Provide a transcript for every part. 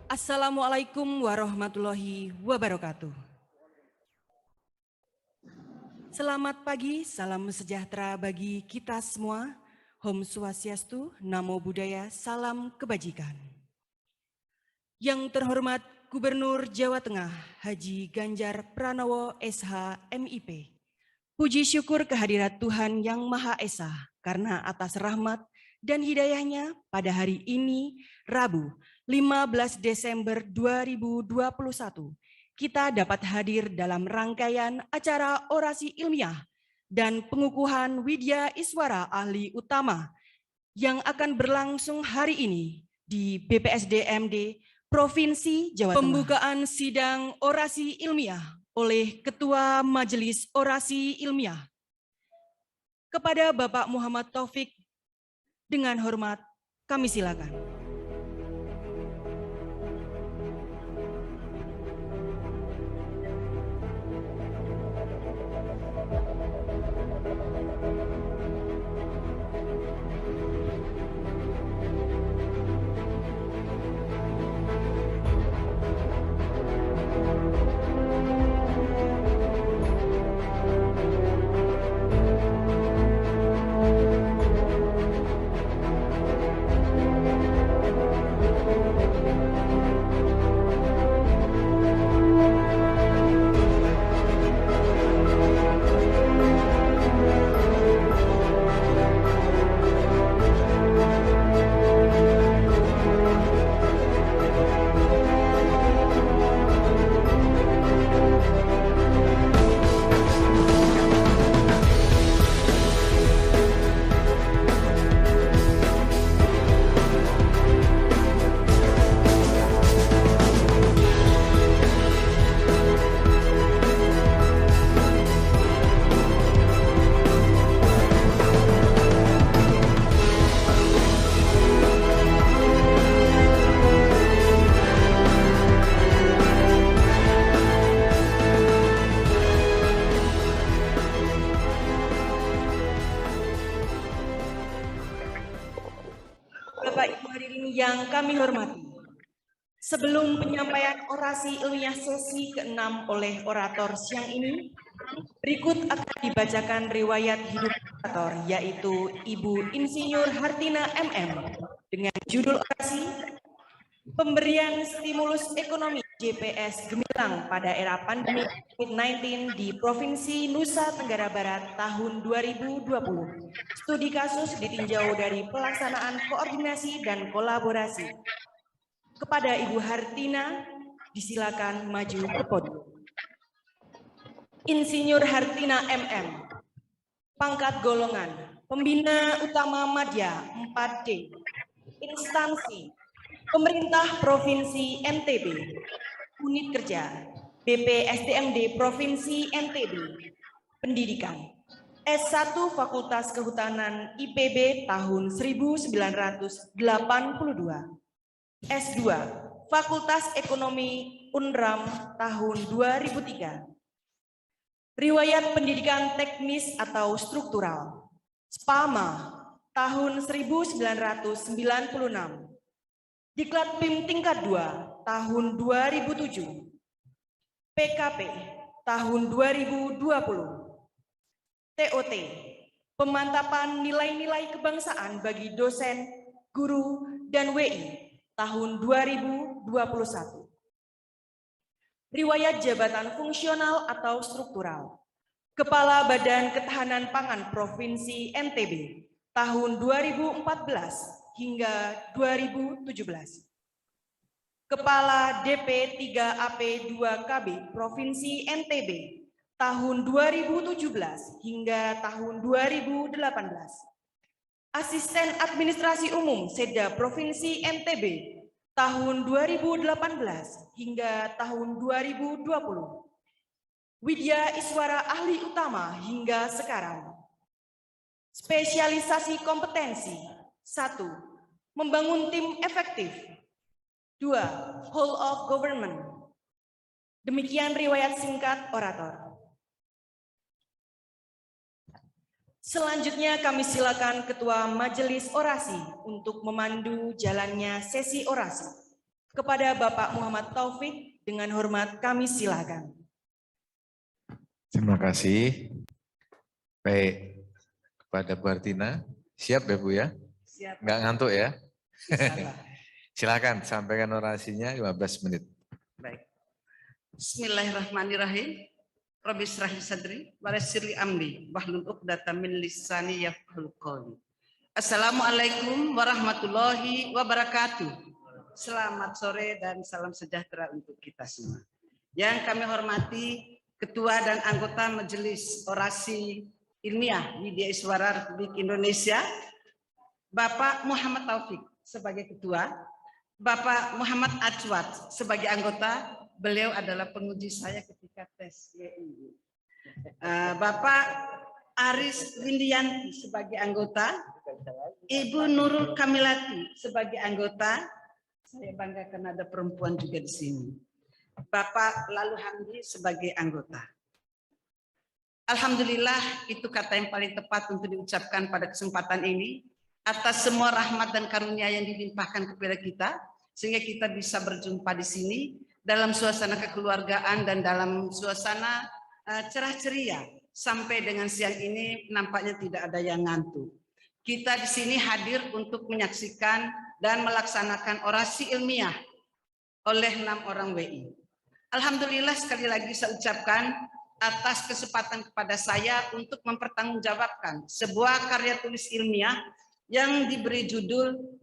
Assalamualaikum warahmatullahi wabarakatuh. Selamat pagi, salam sejahtera bagi kita semua. Om Swastiastu, Namo Buddhaya, salam kebajikan. Yang terhormat Gubernur Jawa Tengah, Haji Ganjar Pranowo SH MIP. Puji syukur kehadirat Tuhan Yang Maha Esa karena atas rahmat dan hidayahnya pada hari ini, Rabu 15 Desember 2021, kita dapat hadir dalam rangkaian acara orasi ilmiah dan pengukuhan Widya Iswara Ahli Utama yang akan berlangsung hari ini di BPSDMD Provinsi Jawa Tengah. Pembukaan sidang orasi ilmiah oleh Ketua Majelis Orasi Ilmiah kepada Bapak Muhammad Taufik, dengan hormat kami silakan. Yang kami hormati, sebelum penyampaian orasi ilmiah sesi ke-6 oleh orator siang ini, berikut akan dibacakan riwayat hidup orator, yaitu Ibu Insinyur Hartina MM, dengan judul orasi Pemberian Stimulus Ekonomi JPS Gemilang pada era pandemi COVID-19 di Provinsi Nusa Tenggara Barat tahun 2020. Studi kasus ditinjau dari pelaksanaan koordinasi dan kolaborasi. Kepada Ibu Hartina, disilakan maju ke podium. Insinyur Hartina MM, pangkat golongan, Pembina Utama Madya 4D, instansi Pemerintah Provinsi NTB, Unit Kerja BPSDMD Provinsi NTB, Pendidikan S1 Fakultas Kehutanan IPB tahun 1982, S2 Fakultas Ekonomi Unram tahun 2003, riwayat pendidikan teknis atau struktural, SPAMA tahun 1996, Diklat PIM tingkat 2 tahun 2007, PKP tahun 2020, TOT, pemantapan nilai-nilai kebangsaan bagi dosen, guru, dan WI tahun 2021. Riwayat jabatan fungsional atau struktural, Kepala Badan Ketahanan Pangan Provinsi NTB tahun 2014 hingga 2017. Kepala DP 3AP2KB Provinsi NTB tahun 2017 hingga tahun 2018. Asisten Administrasi Umum Seda Provinsi NTB tahun 2018 hingga tahun 2020. Widya Iswara Ahli Utama hingga sekarang. Spesialisasi kompetensi: 1. Membangun tim efektif. 2. Whole of government. Demikian riwayat singkat orator. Selanjutnya kami silakan Ketua Majelis Orasi untuk memandu jalannya sesi orasi. Kepada Bapak Muhammad Taufik, dengan hormat kami silakan. Terima kasih. Baik, kepada Bu Hartina, siap ya Bu ya? Siap. Nggak ngantuk ya? Insyaallah. Silakan sampaikan orasinya 15 menit. Baik. Bismillahirrahmanirrahim. Rabbi shrah li sadri wa yassir li amri wahlul 'uqdatam min lisani yafqahu qawli. Assalamualaikum warahmatullahi wabarakatuh. Selamat sore dan salam sejahtera untuk kita semua. Yang kami hormati Ketua dan anggota Majelis Orasi Ilmiah Widya Iswara Republik Indonesia, Bapak Muhammad Taufik sebagai Ketua, Bapak Muhammad Ajwad sebagai anggota. Beliau adalah penguji saya ketika tes YI. Bapak Aris Windianti sebagai anggota, Ibu Nurul Kamilati sebagai anggota. Saya bangga karena ada perempuan juga di sini. Bapak Lalu Hamdi sebagai anggota. Alhamdulillah, itu kata yang paling tepat untuk diucapkan pada kesempatan ini atas semua rahmat dan karunia yang dilimpahkan kepada kita sehingga kita bisa berjumpa di sini dalam suasana kekeluargaan dan dalam suasana cerah ceria. Sampai dengan siang ini nampaknya tidak ada yang ngantuk. Kita di sini hadir untuk menyaksikan dan melaksanakan orasi ilmiah oleh 6 orang WI. Alhamdulillah, sekali lagi saya ucapkan atas kesempatan kepada saya untuk mempertanggungjawabkan sebuah karya tulis ilmiah yang diberi judul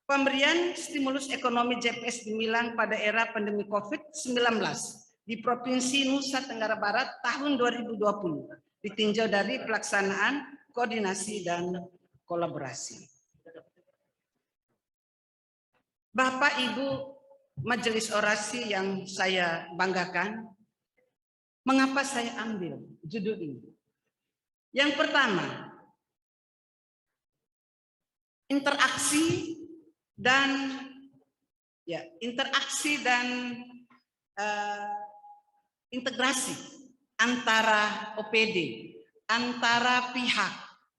Pemberian Stimulus Ekonomi JPS Gemilang pada era pandemi COVID-19 di Provinsi Nusa Tenggara Barat tahun 2020, ditinjau dari pelaksanaan, koordinasi, dan kolaborasi. Bapak Ibu Majelis Orasi yang saya banggakan, mengapa saya ambil judul ini? Yang pertama, interaksi dan integrasi antara OPD, antara pihak,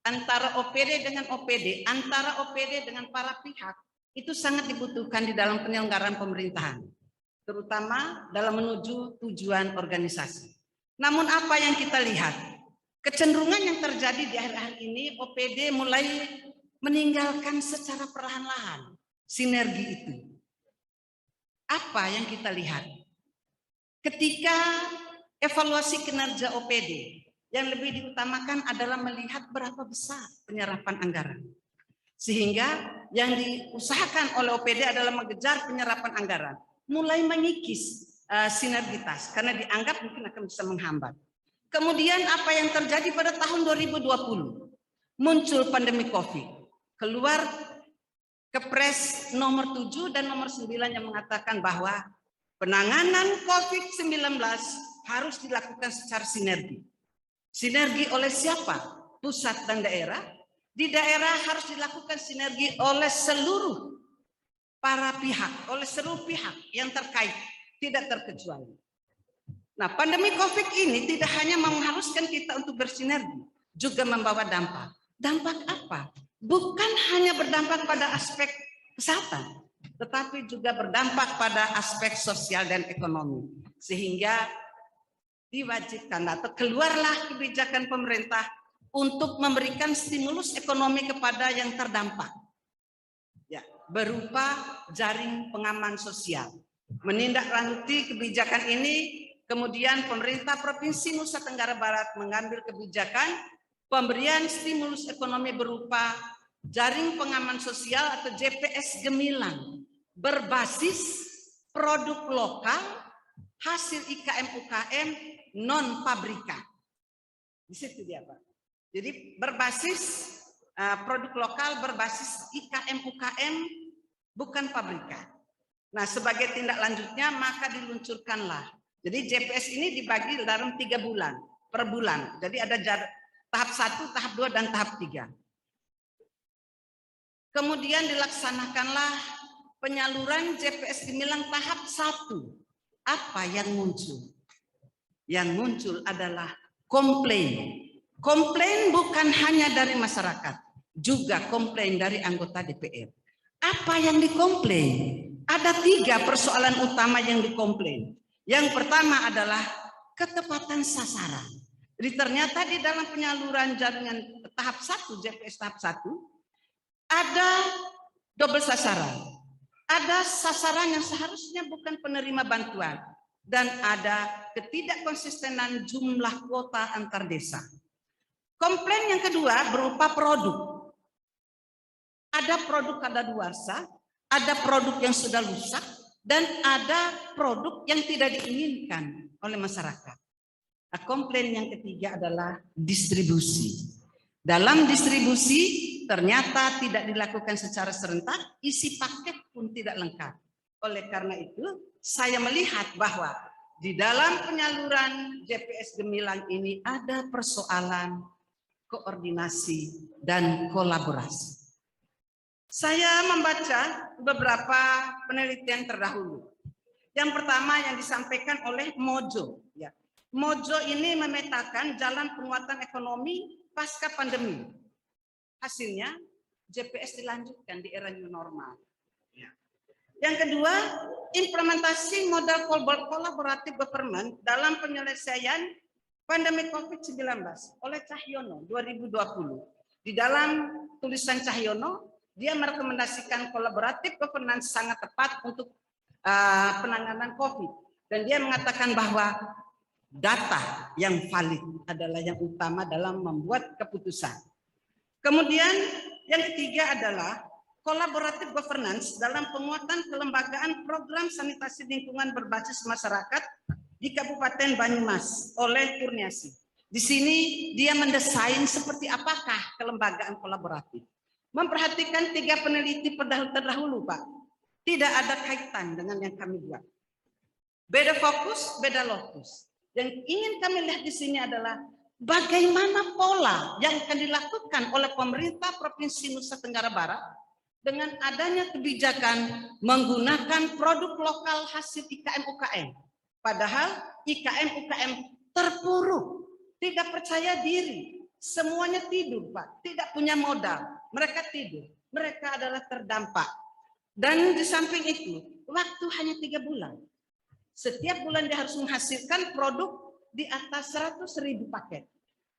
antara OPD dengan OPD, antara OPD dengan para pihak, itu sangat dibutuhkan di dalam penyelenggaraan pemerintahan, terutama dalam menuju tujuan organisasi. Namun apa yang kita lihat? Kecenderungan yang terjadi di akhir-akhir ini, OPD mulai meninggalkan secara perlahan-lahan sinergi itu. Apa yang kita lihat? Ketika evaluasi kinerja OPD, yang lebih diutamakan adalah melihat berapa besar penyerapan anggaran. Sehingga yang diusahakan oleh OPD adalah mengejar penyerapan anggaran, mulai mengikis sinergitas, karena dianggap mungkin akan bisa menghambat. Kemudian apa yang terjadi pada tahun 2020? Muncul pandemi COVID. Keluar Kepres nomor 7 dan nomor 9 yang mengatakan bahwa penanganan COVID-19 harus dilakukan secara sinergi. Sinergi oleh siapa? Pusat dan daerah. Di daerah harus dilakukan sinergi oleh seluruh para pihak, oleh seluruh pihak yang terkait, tidak terkecuali. Nah, pandemi COVID ini tidak hanya mengharuskan kita untuk bersinergi, juga membawa dampak. Dampak apa? Bukan hanya berdampak pada aspek kesehatan, tetapi juga berdampak pada aspek sosial dan ekonomi. Sehingga diwajibkan atau keluarlah kebijakan pemerintah untuk memberikan stimulus ekonomi kepada yang terdampak, ya, berupa jaring pengaman sosial. Menindaklanjuti kebijakan ini, kemudian pemerintah Provinsi Nusa Tenggara Barat mengambil kebijakan pemberian stimulus ekonomi berupa jaring pengaman sosial atau JPS Gemilang berbasis produk lokal hasil IKM-UKM non pabrikan. Di situ dia, Pak. Jadi berbasis produk lokal berbasis IKM-UKM bukan pabrikan. Nah, sebagai tindak lanjutnya maka diluncurkanlah. Jadi JPS ini dibagi dalam 3 bulan per bulan. Jadi ada tahap 1, tahap 2, dan tahap 3. Kemudian dilaksanakanlah penyaluran JPS Gemilang tahap 1. Apa yang muncul? Yang muncul adalah komplain. Komplain bukan hanya dari masyarakat, juga komplain dari anggota DPR. Apa yang dikomplain? Ada 3 persoalan utama yang dikomplain. Yang pertama adalah ketepatan sasaran. Jadi ternyata di dalam penyaluran jaringan tahap 1, JPS tahap 1, ada double sasaran. Ada sasaran yang seharusnya bukan penerima bantuan. Dan ada ketidakkonsistenan jumlah kuota antar desa. Komplain yang kedua berupa produk. Ada produk kadaluarsa, ada produk yang sudah rusak, dan ada produk yang tidak diinginkan oleh masyarakat. Nah, komplain yang ketiga adalah distribusi. Dalam distribusi ternyata tidak dilakukan secara serentak, isi paket pun tidak lengkap. Oleh karena itu, saya melihat bahwa di dalam penyaluran JPS Gemilang ini ada persoalan koordinasi dan kolaborasi. Saya membaca beberapa penelitian terdahulu. Yang pertama yang disampaikan oleh Mojo. Ya. Mojo ini memetakan jalan penguatan ekonomi pasca pandemi. Hasilnya JPS dilanjutkan di era new normal. Ya. Yang kedua, implementasi modal kolaboratif government dalam penyelesaian pandemi COVID-19 oleh Cahyono 2020. Di dalam tulisan Cahyono, dia merekomendasikan kolaboratif governance sangat tepat untuk penanganan COVID. Dan dia mengatakan bahwa data yang valid adalah yang utama dalam membuat keputusan. Kemudian yang ketiga adalah kolaboratif governance dalam penguatan kelembagaan program sanitasi lingkungan berbasis masyarakat di Kabupaten Banyumas oleh Kurniasi. Di sini dia mendesain seperti apakah kelembagaan kolaboratif. Memperhatikan 3 peneliti terdahulu, Pak. Tidak ada kaitan dengan yang kami buat. Beda fokus, beda lokus. Yang ingin kami lihat di sini adalah bagaimana pola yang akan dilakukan oleh pemerintah Provinsi Nusa Tenggara Barat dengan adanya kebijakan menggunakan produk lokal hasil IKM-UKM. Padahal IKM-UKM terpuruk, tidak percaya diri, semuanya tidur, Pak, tidak punya modal. Mereka tidur, mereka adalah terdampak. Dan di samping itu, waktu hanya 3 bulan. Setiap bulan dia harus menghasilkan produk di atas 100.000 paket.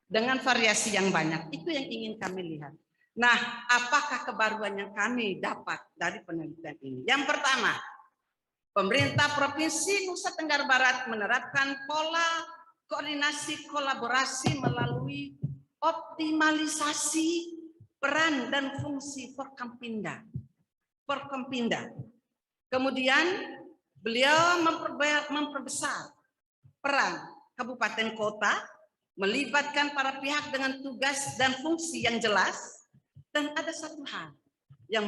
Dengan variasi yang banyak, itu yang ingin kami lihat. Nah, apakah kebaruan yang kami dapat dari penelitian ini? Yang pertama, pemerintah Provinsi Nusa Tenggara Barat menerapkan pola koordinasi kolaborasi melalui optimalisasi peran dan fungsi Forkompinda. Kemudian beliau memperbesar peran kabupaten kota, melibatkan para pihak dengan tugas dan fungsi yang jelas, dan ada satu hal yang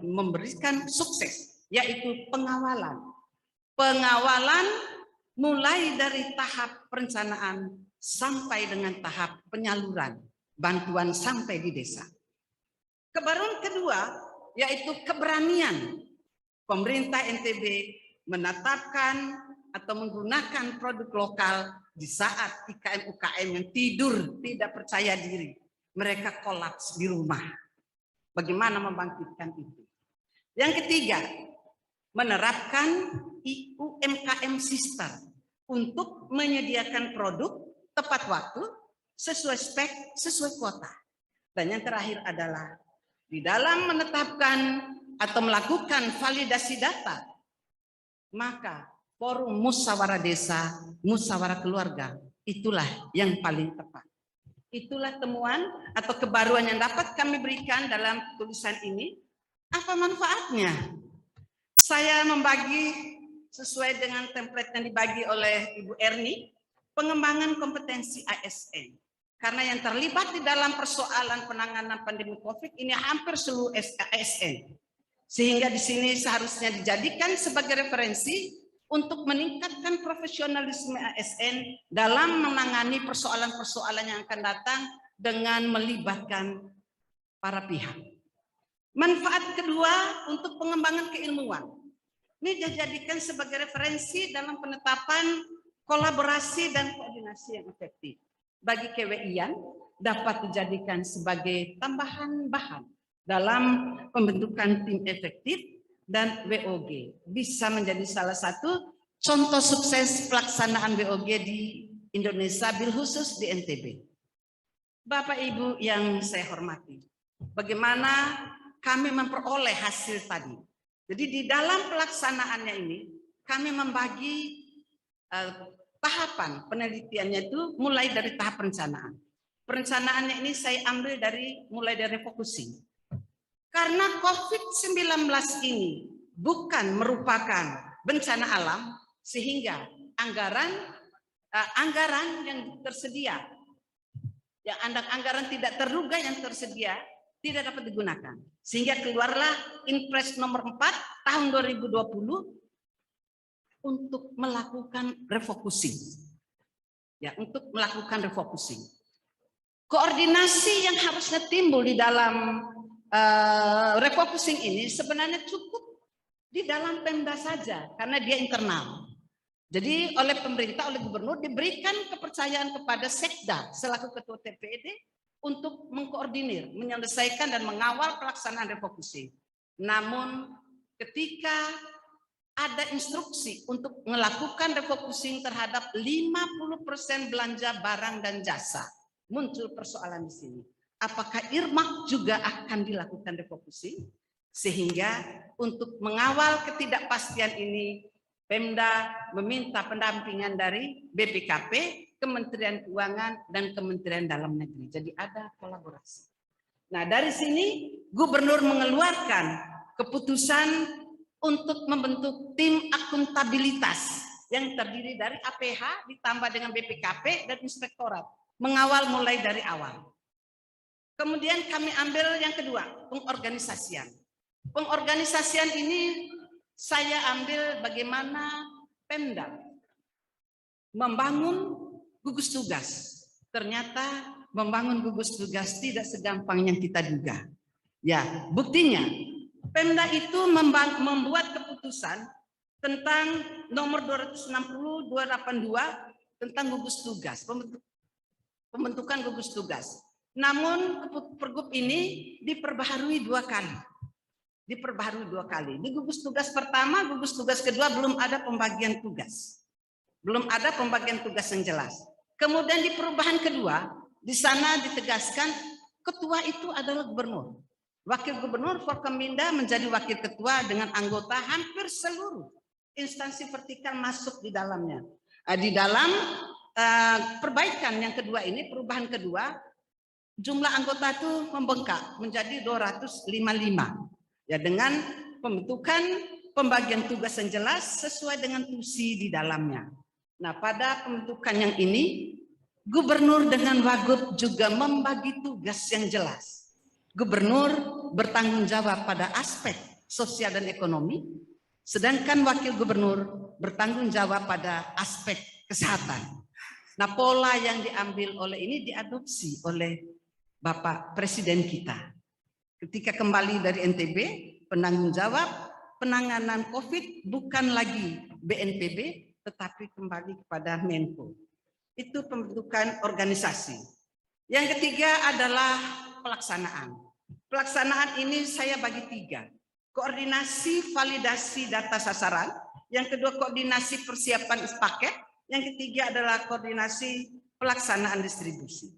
memberikan sukses, yaitu pengawalan. Pengawalan mulai dari tahap perencanaan sampai dengan tahap penyaluran bantuan sampai di desa. Kebaruan kedua yaitu keberanian pemerintah NTB menetapkan atau menggunakan produk lokal di saat IKM-UKM yang tidur tidak percaya diri. Mereka kolaps di rumah. Bagaimana membangkitkan itu? Yang ketiga, menerapkan UMKM Sister untuk menyediakan produk tepat waktu, sesuai spek, sesuai kuota. Dan yang terakhir adalah di dalam menetapkan atau melakukan validasi data, maka forum musyawarah desa, musyawarah keluarga, itulah yang paling tepat. Itulah temuan atau kebaruan yang dapat kami berikan dalam tulisan ini. Apa manfaatnya? Saya membagi sesuai dengan template yang dibagi oleh Ibu Erni, pengembangan kompetensi ASN. Karena yang terlibat di dalam persoalan penanganan pandemi COVID ini hampir seluruh ASN. Sehingga di sini seharusnya dijadikan sebagai referensi untuk meningkatkan profesionalisme ASN dalam menangani persoalan-persoalan yang akan datang dengan melibatkan para pihak. Manfaat kedua untuk pengembangan keilmuan. Ini dijadikan sebagai referensi dalam penetapan kolaborasi dan koordinasi yang efektif. Bagi KWI-an dapat dijadikan sebagai tambahan bahan dalam pembentukan tim efektif dan WOG. Bisa menjadi salah satu contoh sukses pelaksanaan WOG di Indonesia, bil khusus di NTB. Bapak Ibu yang saya hormati, bagaimana kami memperoleh hasil tadi. Jadi di dalam pelaksanaannya ini, kami membagi tahapan penelitiannya itu mulai dari tahap perencanaan. Perencanaannya ini saya ambil mulai dari refocusing. Karena COVID-19 ini bukan merupakan bencana alam, sehingga anggaran yang tersedia, anggaran tidak terduga yang tersedia tidak dapat digunakan. Sehingga keluarlah Inpres nomor 4 tahun 2020 untuk melakukan refocusing. Ya, untuk melakukan refocusing. Koordinasi yang harusnya timbul di dalam refocusing ini sebenarnya cukup di dalam Pemda saja, karena dia internal. Jadi oleh pemerintah, oleh gubernur diberikan kepercayaan kepada Sekda selaku ketua TPD untuk mengkoordinir, menyelesaikan dan mengawal pelaksanaan refocusing. Namun ketika ada instruksi untuk melakukan refocusing terhadap 50% belanja barang dan jasa, muncul persoalan di sini. Apakah earmark juga akan dilakukan refocusing? Sehingga untuk mengawal ketidakpastian ini, Pemda meminta pendampingan dari BPKP, Kementerian Keuangan, dan Kementerian Dalam Negeri. Jadi ada kolaborasi. Nah, dari sini Gubernur mengeluarkan keputusan untuk membentuk tim akuntabilitas yang terdiri dari APH ditambah dengan BPKP dan Inspektorat, mengawal mulai dari awal. Kemudian kami ambil yang kedua, pengorganisasian. Pengorganisasian ini saya ambil bagaimana Pemda membangun gugus tugas. Ternyata membangun gugus tugas tidak segampang yang kita duga. Ya, buktinya Pemda itu membuat keputusan tentang nomor 260/282 tentang gugus tugas, pembentukan gugus tugas. Namun Pergub ini diperbaharui 2 kali. Di gugus tugas pertama, gugus tugas kedua belum ada pembagian tugas. Belum ada pembagian tugas yang jelas. Kemudian di perubahan kedua, di sana ditegaskan ketua itu adalah gubernur. Wakil gubernur Forkominda menjadi wakil ketua dengan anggota hampir seluruh instansi vertikal masuk di dalamnya. Di dalam perbaikan yang kedua ini, perubahan kedua, jumlah anggota itu membengkak menjadi 255. Ya, dengan pembentukan pembagian tugas yang jelas sesuai dengan tusi di dalamnya. Nah, pada pembentukan yang ini, Gubernur dengan Wagub juga membagi tugas yang jelas. Gubernur bertanggung jawab pada aspek sosial dan ekonomi, sedangkan Wakil Gubernur bertanggung jawab pada aspek kesehatan. Nah, pola yang diambil oleh ini diadopsi oleh Bapak Presiden kita. Ketika kembali dari NTB, penanggung jawab penanganan COVID bukan lagi BNPB, tetapi kembali kepada Menko. Itu pembentukan organisasi. Yang ketiga adalah pelaksanaan. Pelaksanaan ini saya bagi 3. Koordinasi validasi data sasaran. Yang kedua koordinasi persiapan paket. Yang ketiga adalah koordinasi pelaksanaan distribusi.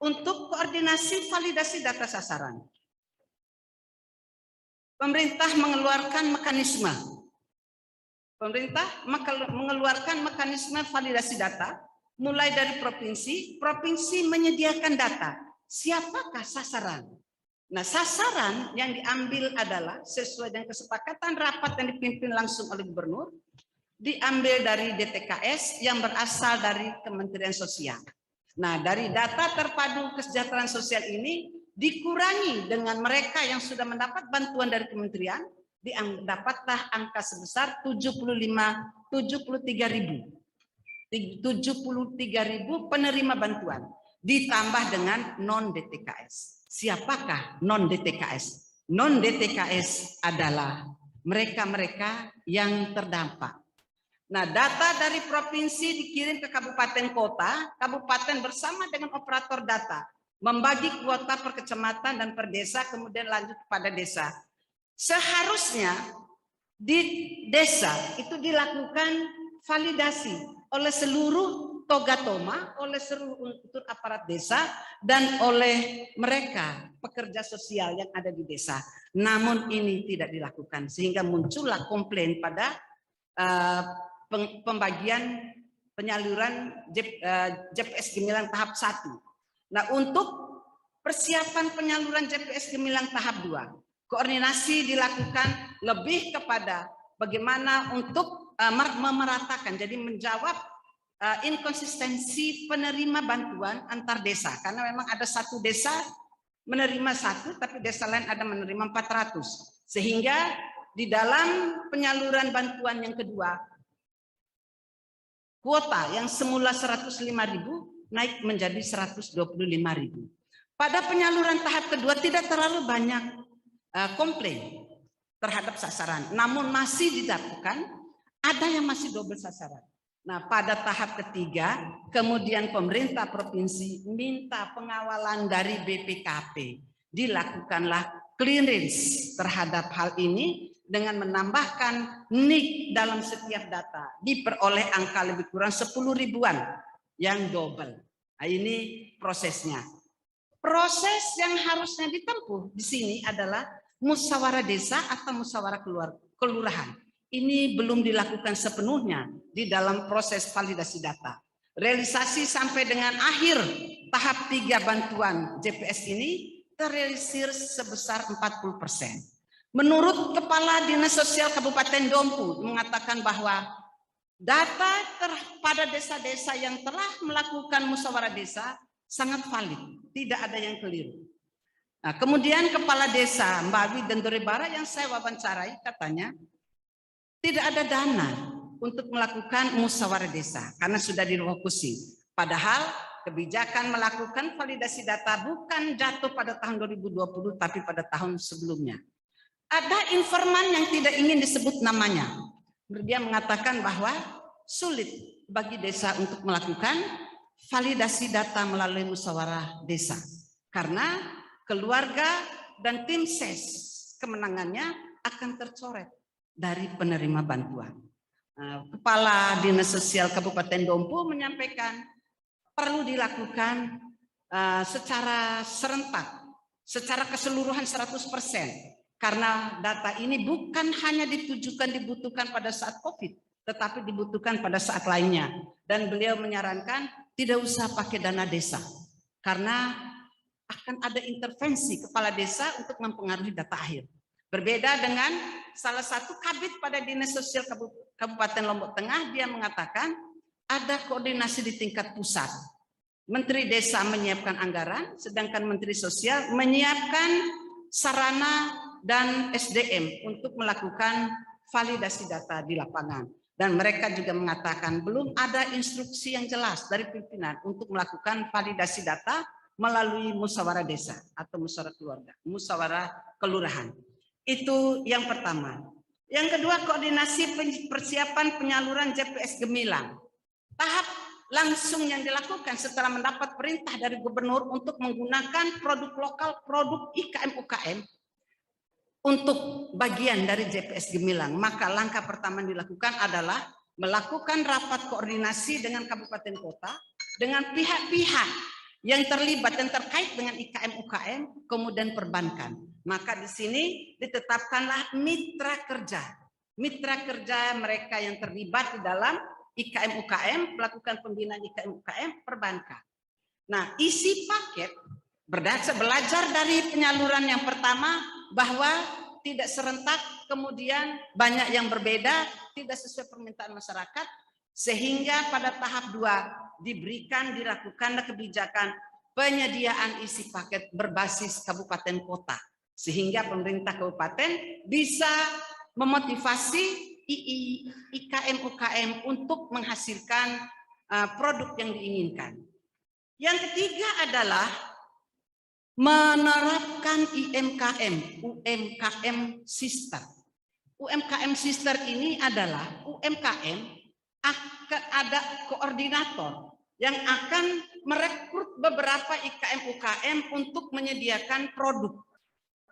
Untuk koordinasi validasi data sasaran, pemerintah mengeluarkan mekanisme. Pemerintah mengeluarkan mekanisme validasi data, mulai dari provinsi. Provinsi menyediakan data. Siapakah sasaran? Nah, sasaran yang diambil adalah sesuai dengan kesepakatan rapat yang dipimpin langsung oleh gubernur, diambil dari DTKS yang berasal dari Kementerian Sosial. Nah, dari data terpadu kesejahteraan sosial ini dikurangi dengan mereka yang sudah mendapat bantuan dari kementerian, dapatlah angka sebesar 73.000 penerima bantuan, ditambah dengan non-DTKS. Siapakah non-DTKS? Non-DTKS adalah mereka-mereka yang terdampak. Nah, data dari provinsi dikirim ke kabupaten kota, kabupaten bersama dengan operator data membagi kuota per kecamatan dan per desa, kemudian lanjut pada desa. Seharusnya di desa itu dilakukan validasi oleh seluruh togatoma, oleh seluruh unsur aparat desa, dan oleh mereka pekerja sosial yang ada di desa. Namun ini tidak dilakukan, sehingga muncullah komplain pada pembagian penyaluran JPS Gemilang tahap 1. Nah, untuk persiapan penyaluran JPS Gemilang tahap 2, koordinasi dilakukan lebih kepada bagaimana untuk memeratakan, jadi menjawab inkonsistensi penerima bantuan antar desa, karena memang ada satu desa menerima 1, tapi desa lain ada menerima 400, sehingga di dalam penyaluran bantuan yang kedua, kuota yang semula 105.000 naik menjadi 125.000. Pada penyaluran tahap kedua tidak terlalu banyak komplain terhadap sasaran, namun masih dilakukan, ada yang masih double sasaran. Nah, pada tahap ketiga, kemudian pemerintah provinsi minta pengawalan dari BPKP. Dilakukanlah clearance terhadap hal ini dengan menambahkan NIK dalam setiap data. Diperoleh angka lebih kurang 10 ribuan yang double. Nah, ini prosesnya. Proses yang harusnya ditempuh di sini adalah musyawarah desa atau musyawarah kelurahan. Ini belum dilakukan sepenuhnya di dalam proses validasi data. Realisasi sampai dengan akhir tahap 3 bantuan JPS ini terrealisir sebesar 40%. Menurut Kepala Dinas Sosial Kabupaten Dompu mengatakan bahwa data pada desa-desa yang telah melakukan musyawarah desa sangat valid, tidak ada yang keliru. Nah, kemudian Kepala Desa Mbak Wi Dendorebara yang saya wawancarai katanya tidak ada dana untuk melakukan musyawarah desa karena sudah difokusi. Padahal kebijakan melakukan validasi data bukan jatuh pada tahun 2020 tapi pada tahun sebelumnya. Ada informan yang tidak ingin disebut namanya. Dia mengatakan bahwa sulit bagi desa untuk melakukan validasi data melalui musyawarah desa karena keluarga dan tim ses kemenangannya akan tercoret dari penerima bantuan. Kepala Dinas Sosial Kabupaten Dompu menyampaikan perlu dilakukan secara serentak, secara keseluruhan 100%, karena data ini bukan hanya dibutuhkan pada saat COVID, tetapi dibutuhkan pada saat lainnya. Dan beliau menyarankan tidak usah pakai dana desa, karena akan ada intervensi kepala desa untuk mempengaruhi data akhir. Berbeda dengan salah satu kabid pada Dinas Sosial Kabupaten Lombok Tengah, dia mengatakan ada koordinasi di tingkat pusat. Menteri Desa menyiapkan anggaran, sedangkan Menteri Sosial menyiapkan sarana dan SDM untuk melakukan validasi data di lapangan. Dan mereka juga mengatakan belum ada instruksi yang jelas dari pimpinan untuk melakukan validasi data melalui musyawarah desa atau musyawarah keluarga, musyawarah kelurahan. Itu yang pertama. Yang kedua, koordinasi persiapan penyaluran JPS Gemilang. Tahap langsung yang dilakukan setelah mendapat perintah dari gubernur untuk menggunakan produk lokal, produk IKM-UKM untuk bagian dari JPS Gemilang. Maka langkah pertama yang dilakukan adalah melakukan rapat koordinasi dengan kabupaten kota, dengan pihak-pihak yang terlibat dan terkait dengan IKM-UKM, kemudian perbankan. Maka di sini ditetapkanlah mitra kerja. Mitra kerja mereka yang terlibat di dalam IKM-UKM, melakukan pembinaan IKM-UKM, perbankan. Nah, isi paket belajar dari penyaluran yang pertama bahwa tidak serentak, kemudian banyak yang berbeda, tidak sesuai permintaan masyarakat, sehingga pada tahap 2 dilakukanlah kebijakan penyediaan isi paket berbasis kabupaten kota, sehingga pemerintah kabupaten bisa memotivasi IKM-UKM untuk menghasilkan produk yang diinginkan. Yang ketiga adalah menerapkan UMKM Sister. UMKM Sister ini adalah UMKM akan ada koordinator yang akan merekrut beberapa IKM-UKM untuk menyediakan produk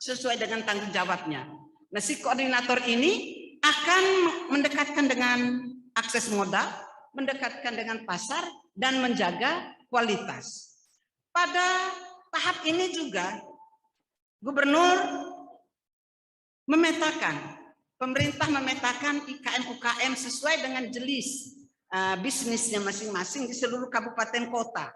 sesuai dengan tanggung jawabnya. Nah, si koordinator ini akan mendekatkan dengan akses modal, mendekatkan dengan pasar, dan menjaga kualitas. Pada tahap ini juga, Gubernur pemerintah memetakan IKM-UKM sesuai dengan jenis bisnisnya masing-masing di seluruh kabupaten kota.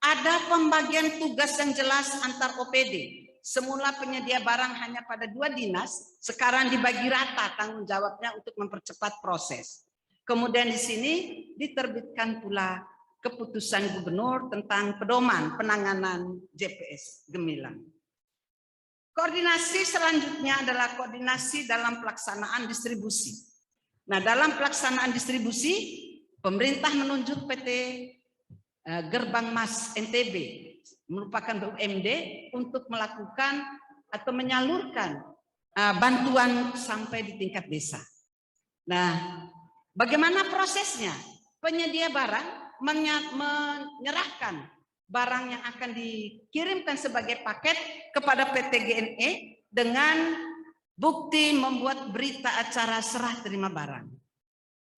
Ada pembagian tugas yang jelas antar OPD. Semula penyedia barang hanya pada 2 dinas, sekarang dibagi rata tanggung jawabnya untuk mempercepat proses. Kemudian di sini diterbitkan pula keputusan gubernur tentang pedoman penanganan JPS Gemilang. Koordinasi selanjutnya adalah koordinasi dalam pelaksanaan distribusi. Nah, dalam pelaksanaan distribusi, pemerintah menunjuk PT Gerbang Mas NTB merupakan BUMD untuk melakukan atau menyalurkan bantuan sampai di tingkat desa. Nah, bagaimana prosesnya? Penyedia barang menyerahkan barang yang akan dikirimkan sebagai paket kepada PT GNE dengan bukti membuat berita acara serah terima barang.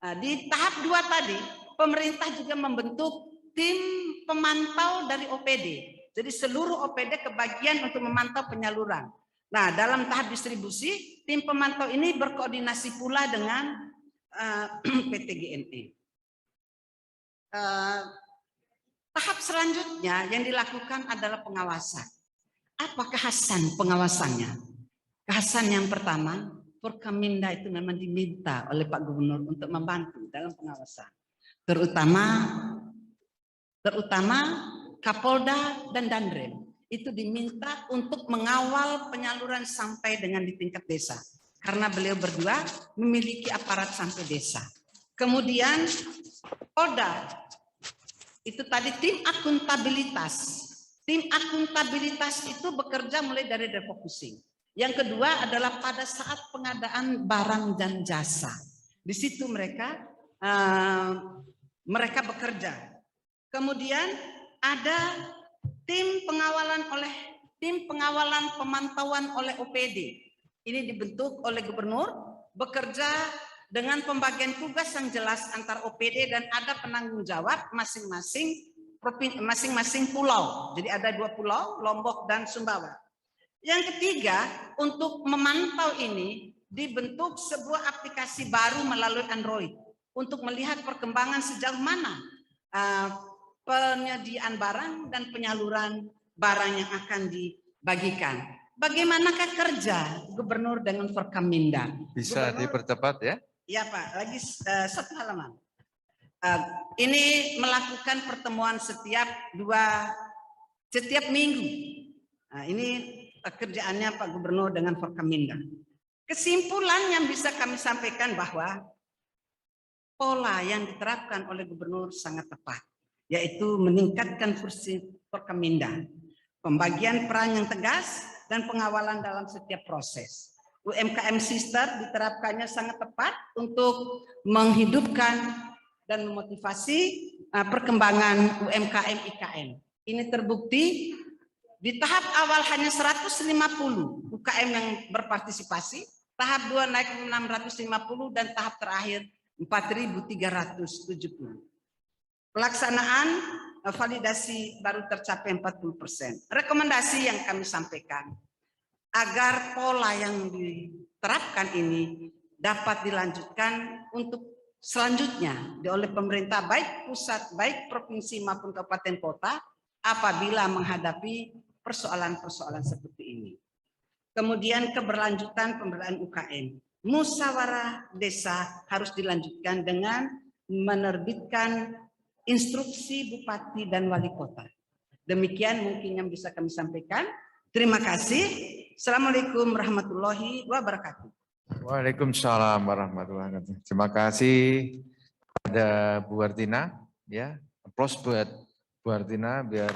Nah, di tahap 2 tadi, pemerintah juga membentuk tim pemantau dari OPD. Jadi seluruh OPD kebagian untuk memantau penyaluran. Nah, dalam tahap distribusi, tim pemantau ini berkoordinasi pula dengan PT GNE. Tahap selanjutnya yang dilakukan adalah pengawasan. Apa kekhasan pengawasannya? Kekhasan yang pertama, Forkaminda itu memang diminta oleh Pak Gubernur untuk membantu dalam pengawasan. Terutama Kapolda dan Danrem itu diminta untuk mengawal penyaluran sampai dengan di tingkat desa. Karena beliau berdua memiliki aparat sampai desa. Kemudian Polda itu tadi tim akuntabilitas. Tim akuntabilitas itu bekerja mulai dari refocusing. Yang kedua adalah pada saat pengadaan barang dan jasa. Di situ mereka bekerja. Kemudian ada tim pengawalan pemantauan oleh OPD. Ini dibentuk oleh gubernur, bekerja dengan pembagian tugas yang jelas antar OPD dan ada penanggung jawab masing-masing pulau. Jadi ada 2 pulau, Lombok dan Sumbawa. Yang ketiga, untuk memantau ini dibentuk sebuah aplikasi baru melalui Android untuk melihat perkembangan sejauh mana penyediaan barang dan penyaluran barang yang akan dibagikan. Bagaimanakah kerja Gubernur dengan Forkaminda? Bisa dipercepat ya? Iya Pak, lagi 1 halaman. Ini melakukan pertemuan setiap minggu. Nah, ini kerjaannya Pak Gubernur dengan Forkaminda. Kesimpulan yang bisa kami sampaikan bahwa pola yang diterapkan oleh Gubernur sangat tepat, yaitu meningkatkan fungsi Forkaminda, pembagian peran yang tegas, dan pengawalan dalam setiap proses. UMKM Sister diterapkannya sangat tepat untuk menghidupkan dan memotivasi perkembangan UMKM IKM. Ini terbukti di tahap awal hanya 150 UKM yang berpartisipasi, tahap 2 naik 650 dan tahap terakhir 4.370. Pelaksanaan validasi baru tercapai 40%. Rekomendasi yang kami sampaikan agar pola yang diterapkan ini dapat dilanjutkan untuk selanjutnya oleh pemerintah baik pusat, baik provinsi maupun kabupaten kota apabila menghadapi persoalan-persoalan seperti ini. Kemudian keberlanjutan pemberdayaan UKM. Musyawarah desa harus dilanjutkan dengan menerbitkan instruksi bupati dan wali kota. Demikian mungkin yang bisa kami sampaikan. Terima kasih. Assalamualaikum warahmatullahi wabarakatuh. Waalaikumsalam warahmatullahi wabarakatuh. Terima kasih pada Bu Wartina, ya. Aplaus buat Bu Wartina biar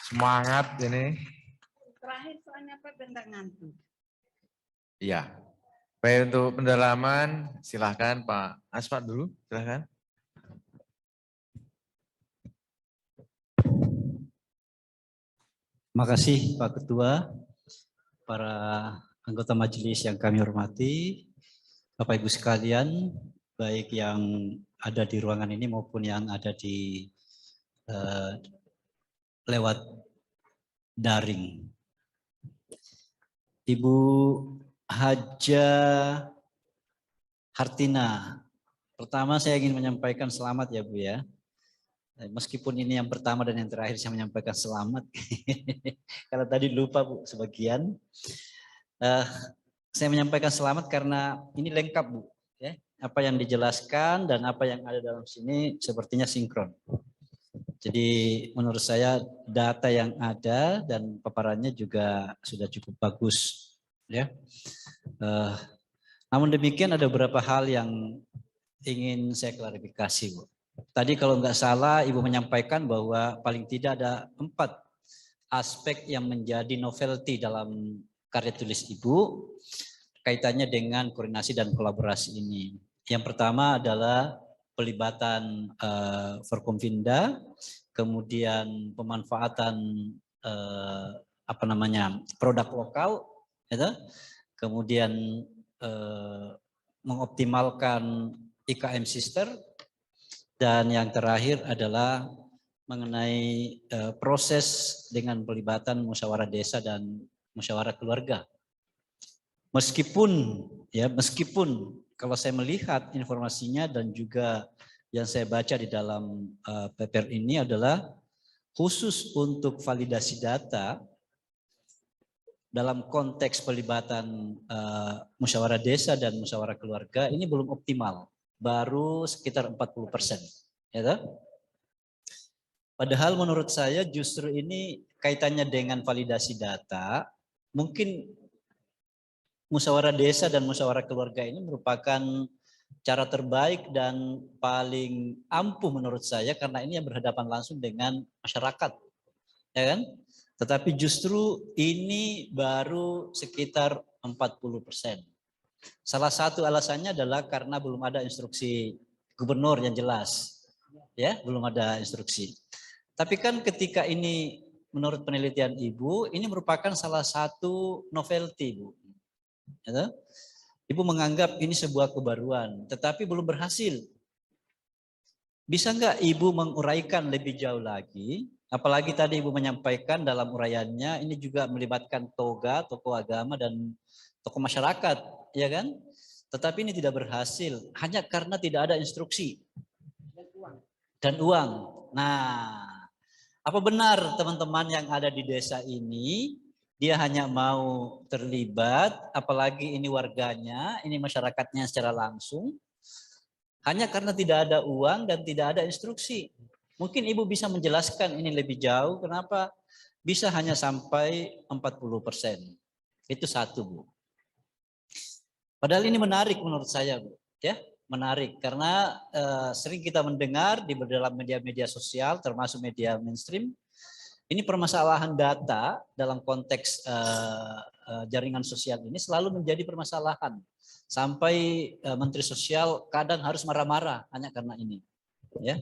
semangat ini. Terakhir soalnya Pak bentar ngantuk. Iya. Baik, untuk pendalaman silahkan Pak Asmat dulu, silahkan. Terima kasih Pak Ketua, para anggota majelis yang kami hormati, Bapak Ibu sekalian, baik yang ada di ruangan ini maupun yang ada di lewat daring. Ibu Haja Hartina, pertama saya ingin menyampaikan selamat ya Bu ya. Meskipun ini yang pertama dan yang terakhir saya menyampaikan selamat. Karena tadi lupa Bu sebagian. Saya menyampaikan selamat karena ini lengkap Bu. Ya. Apa yang dijelaskan dan apa yang ada dalam sini sepertinya sinkron. Jadi menurut saya data yang ada dan paparannya juga sudah cukup bagus. Ya. Namun demikian ada beberapa hal yang ingin saya klarifikasi Bu. Tadi kalau nggak salah Ibu menyampaikan bahwa paling tidak ada 4 aspek yang menjadi novelty dalam karya tulis Ibu kaitannya dengan koordinasi dan kolaborasi ini. Yang pertama adalah pelibatan Forkompinda, kemudian pemanfaatan produk lokal, gitu. Kemudian mengoptimalkan IKM sister. Dan yang terakhir adalah mengenai proses dengan pelibatan musyawarah desa dan musyawarah keluarga. Meskipun kalau saya melihat informasinya dan juga yang saya baca di dalam paper ini adalah khusus untuk validasi data dalam konteks pelibatan musyawarah desa dan musyawarah keluarga ini belum optimal. Baru sekitar 40%. Ya, padahal menurut saya justru ini kaitannya dengan validasi data, mungkin musyawarah desa dan musyawarah keluarga ini merupakan cara terbaik dan paling ampuh menurut saya karena ini yang berhadapan langsung dengan masyarakat. Ya kan? Tetapi justru ini baru sekitar 40%. Salah satu alasannya adalah karena belum ada instruksi gubernur yang jelas. Ya, belum ada instruksi. Tapi kan ketika ini menurut penelitian Ibu, ini merupakan salah satu novelty, Bu. Ya, Ibu menganggap ini sebuah kebaruan, tetapi belum berhasil. Bisa nggak Ibu menguraikan lebih jauh lagi? Apalagi tadi Ibu menyampaikan dalam uraiannya, ini juga melibatkan toga, tokoh agama, dan tokoh masyarakat, ya kan? Tetapi ini tidak berhasil hanya karena tidak ada instruksi dan uang. Nah, apa benar teman-teman yang ada di desa ini dia hanya mau terlibat, apalagi ini warganya, ini masyarakatnya secara langsung, hanya karena tidak ada uang dan tidak ada instruksi. Mungkin Ibu bisa menjelaskan ini lebih jauh, kenapa bisa hanya sampai 40%. Itu satu, Bu. Padahal ini menarik menurut saya, Bu. Ya, menarik karena sering kita mendengar di dalam media-media sosial, termasuk media mainstream, ini permasalahan data dalam konteks jaringan sosial ini selalu menjadi permasalahan. Sampai Menteri Sosial kadang harus marah-marah hanya karena ini. Ya.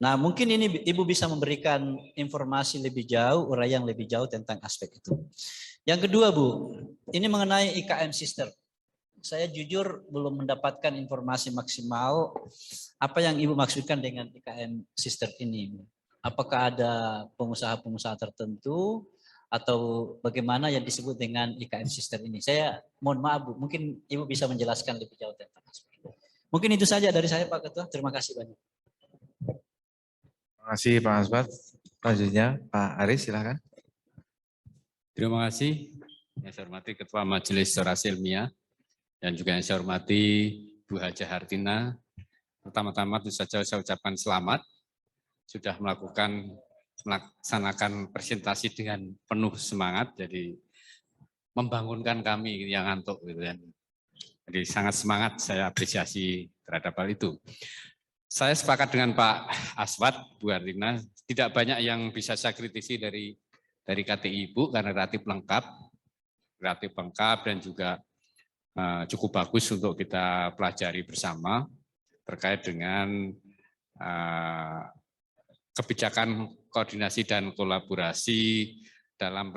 Nah, mungkin ini Ibu bisa memberikan informasi lebih jauh, uraian lebih jauh tentang aspek itu. Yang kedua, Bu, ini mengenai IKM sister. Saya jujur belum mendapatkan informasi maksimal apa yang Ibu maksudkan dengan IKM sister ini. Apakah ada pengusaha-pengusaha tertentu atau bagaimana yang disebut dengan IKM sister ini? Saya mohon maaf, Bu, mungkin Ibu bisa menjelaskan lebih jauh tentang aspek itu. Mungkin itu saja dari saya, Pak Ketua. Terima kasih banyak. Terima kasih Pak Asbat. Selanjutnya Pak Aris, silakan. Terima kasih. Yang saya hormati Ketua Majelis Orasi Ilmiah dan juga yang saya hormati Bu Haja Hartina. Pertama-tama tentu saja saya ucapkan selamat sudah melaksanakan presentasi dengan penuh semangat, jadi membangunkan kami yang ngantuk gitu kan. Jadi sangat semangat, saya apresiasi terhadap hal itu. Saya sepakat dengan Pak Aswad, Bu Hartina, tidak banyak yang bisa saya kritisi dari KTI Ibu karena relatif lengkap dan juga cukup bagus untuk kita pelajari bersama terkait dengan kebijakan koordinasi dan kolaborasi dalam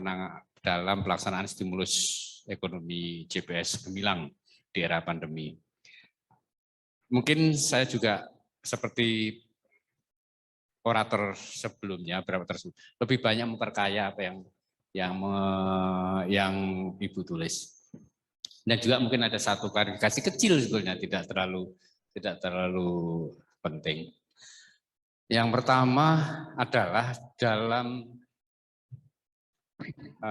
pelaksanaan stimulus ekonomi JPS Gemilang di era pandemi. Mungkin saya juga seperti orator sebelumnya, lebih banyak memperkaya apa yang Ibu tulis. Dan juga mungkin ada satu klarifikasi kecil sebetulnya, tidak terlalu penting. Yang pertama adalah dalam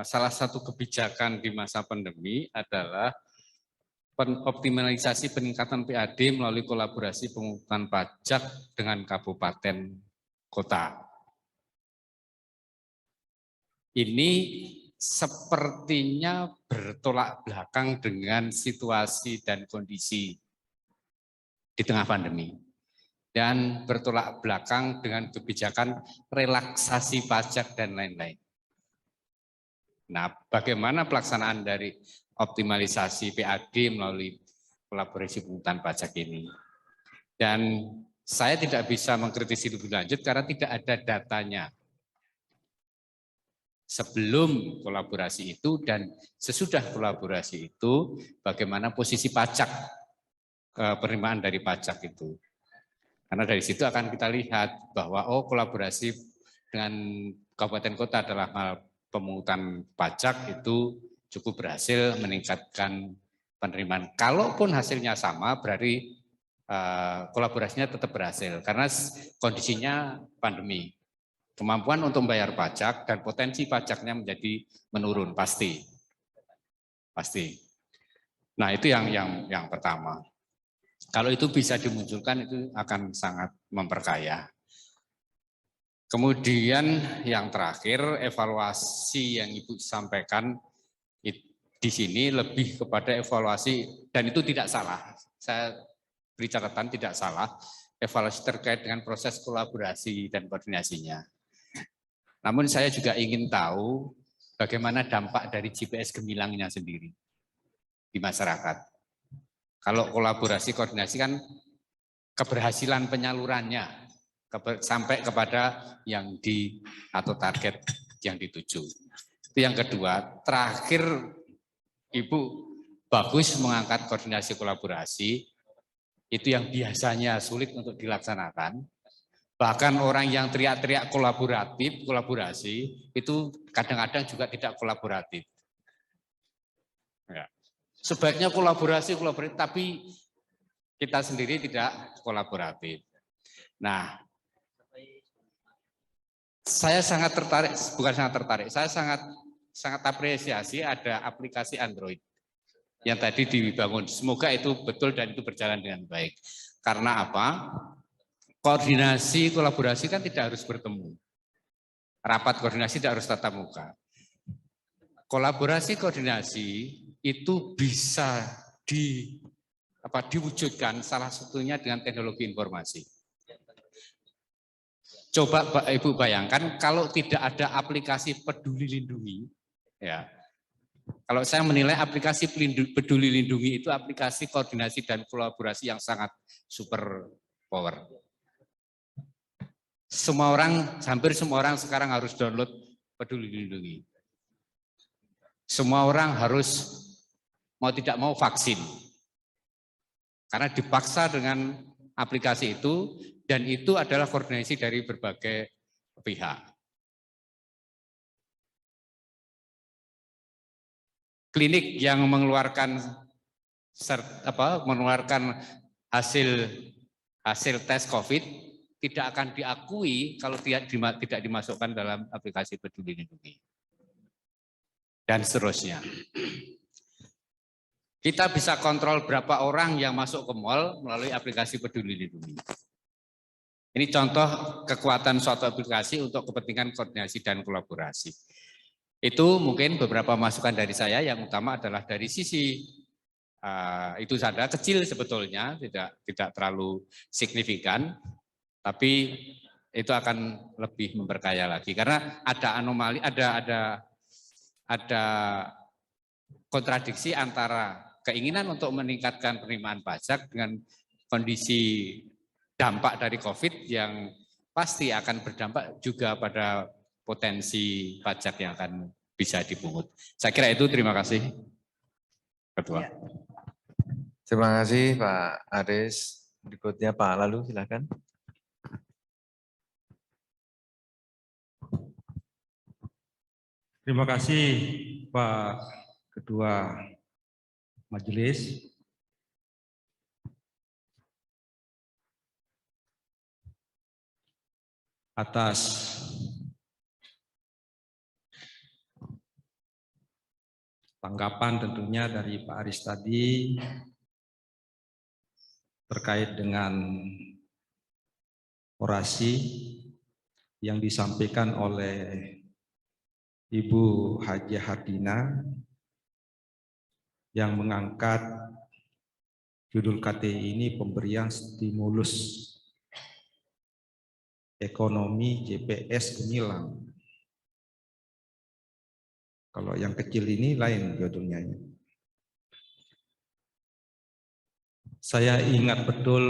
salah satu kebijakan di masa pandemi adalah optimalisasi peningkatan PAD melalui kolaborasi pemungutan pajak dengan kabupaten kota. Ini sepertinya bertolak belakang dengan situasi dan kondisi di tengah pandemi. Dan bertolak belakang dengan kebijakan relaksasi pajak dan lain-lain. Nah, bagaimana pelaksanaan dari optimalisasi PAD melalui kolaborasi pemungutan pajak ini? Dan saya tidak bisa mengkritisi lebih lanjut karena tidak ada datanya. Sebelum kolaborasi itu dan sesudah kolaborasi itu, bagaimana posisi pajak, penerimaan dari pajak itu. Karena dari situ akan kita lihat bahwa kolaborasi dengan kabupaten kota adalah hal pemungutan pajak itu cukup berhasil meningkatkan penerimaan. Kalaupun hasilnya sama, berarti kolaborasinya tetap berhasil karena kondisinya pandemi. Kemampuan untuk membayar pajak dan potensi pajaknya menjadi menurun pasti. Nah, itu yang pertama. Kalau itu bisa dimunculkan itu akan sangat memperkaya. Kemudian yang terakhir, evaluasi yang Ibu sampaikan di sini lebih kepada evaluasi, dan itu tidak salah. Saya beri catatan tidak salah, evaluasi terkait dengan proses kolaborasi dan koordinasinya. Namun saya juga ingin tahu bagaimana dampak dari JPS Gemilangnya sendiri di masyarakat. Kalau kolaborasi koordinasi kan keberhasilan penyalurannya sampai kepada yang atau target yang dituju. Itu yang kedua. Terakhir, Ibu bagus mengangkat koordinasi kolaborasi, itu yang biasanya sulit untuk dilaksanakan. Bahkan orang yang teriak-teriak kolaborasi, itu kadang-kadang juga tidak kolaboratif. Ya. Sebaiknya kolaborasi, tapi kita sendiri tidak kolaboratif. Nah, saya sangat tertarik, saya sangat apresiasi ada aplikasi Android yang tadi dibangun. Semoga itu betul dan itu berjalan dengan baik. Karena apa? Koordinasi, kolaborasi kan tidak harus bertemu. Rapat koordinasi tidak harus tatap muka. Kolaborasi koordinasi itu bisa diwujudkan salah satunya dengan teknologi informasi. Coba Ibu bayangkan kalau tidak ada aplikasi Peduli Lindungi, ya. Kalau saya menilai aplikasi Peduli Lindungi itu aplikasi koordinasi dan kolaborasi yang sangat super power. Hampir semua orang sekarang harus download Peduli Lindungi. Semua orang harus mau tidak mau vaksin. Karena dipaksa dengan aplikasi itu, dan itu adalah koordinasi dari berbagai pihak. Klinik yang mengeluarkan hasil tes COVID tidak akan diakui kalau tidak dimasukkan dalam aplikasi Peduli Lindungi. Dan seterusnya. Kita bisa kontrol berapa orang yang masuk ke mal melalui aplikasi Peduli Lindungi. Ini contoh kekuatan suatu aplikasi untuk kepentingan koordinasi dan kolaborasi. Itu mungkin beberapa masukan dari saya, yang utama adalah dari sisi itu saja, kecil sebetulnya, tidak terlalu signifikan, tapi itu akan lebih memperkaya lagi karena ada anomali, ada kontradiksi antara keinginan untuk meningkatkan penerimaan pajak dengan kondisi dampak dari COVID yang pasti akan berdampak juga pada potensi pajak yang akan bisa dipungut. Saya kira itu, terima kasih Ketua. Ya. Terima kasih Pak Aris. Berikutnya Pak Lalu, silakan. Terima kasih Pak Ketua Majelis. Atas tanggapan tentunya dari Pak Aris tadi terkait dengan orasi yang disampaikan oleh Ibu Haji Hardina yang mengangkat judul KTI ini pemberian stimulus ekonomi JPS Gemilang. Kalau yang kecil ini lain judulnya. Saya ingat betul,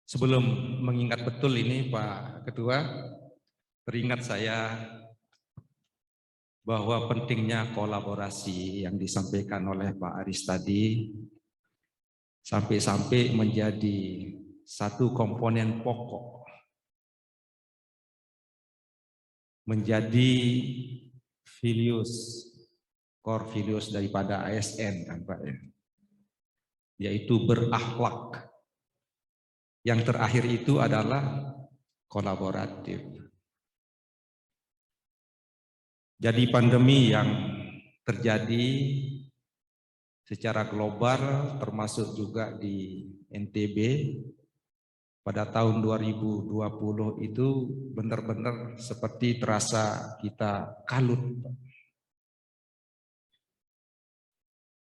sebelum mengingat betul ini Pak Ketua, teringat saya bahwa pentingnya kolaborasi yang disampaikan oleh Pak Aris tadi sampai-sampai menjadi satu komponen pokok, menjadi core values daripada ASN kan Pak ya, yaitu berakhlak. Yang terakhir itu adalah kolaboratif. Jadi pandemi yang terjadi secara global termasuk juga di NTB pada tahun 2020 itu benar-benar seperti terasa kita kalut,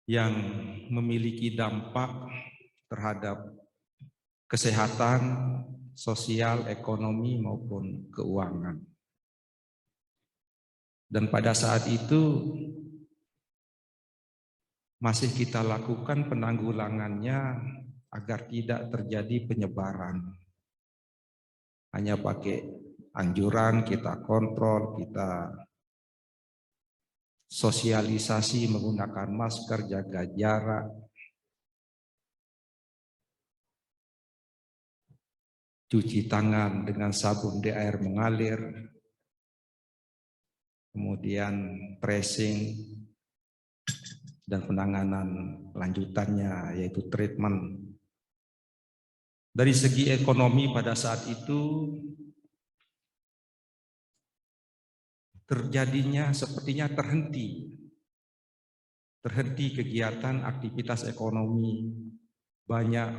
yang memiliki dampak terhadap kesehatan, sosial, ekonomi maupun keuangan. Dan pada saat itu masih kita lakukan penanggulangannya agar tidak terjadi penyebaran. Hanya pakai anjuran, kita kontrol, kita sosialisasi menggunakan masker, jaga jarak, cuci tangan dengan sabun di air mengalir, kemudian tracing dan penanganan lanjutannya yaitu treatment. Dari segi ekonomi pada saat itu terjadinya sepertinya terhenti kegiatan aktivitas ekonomi, banyak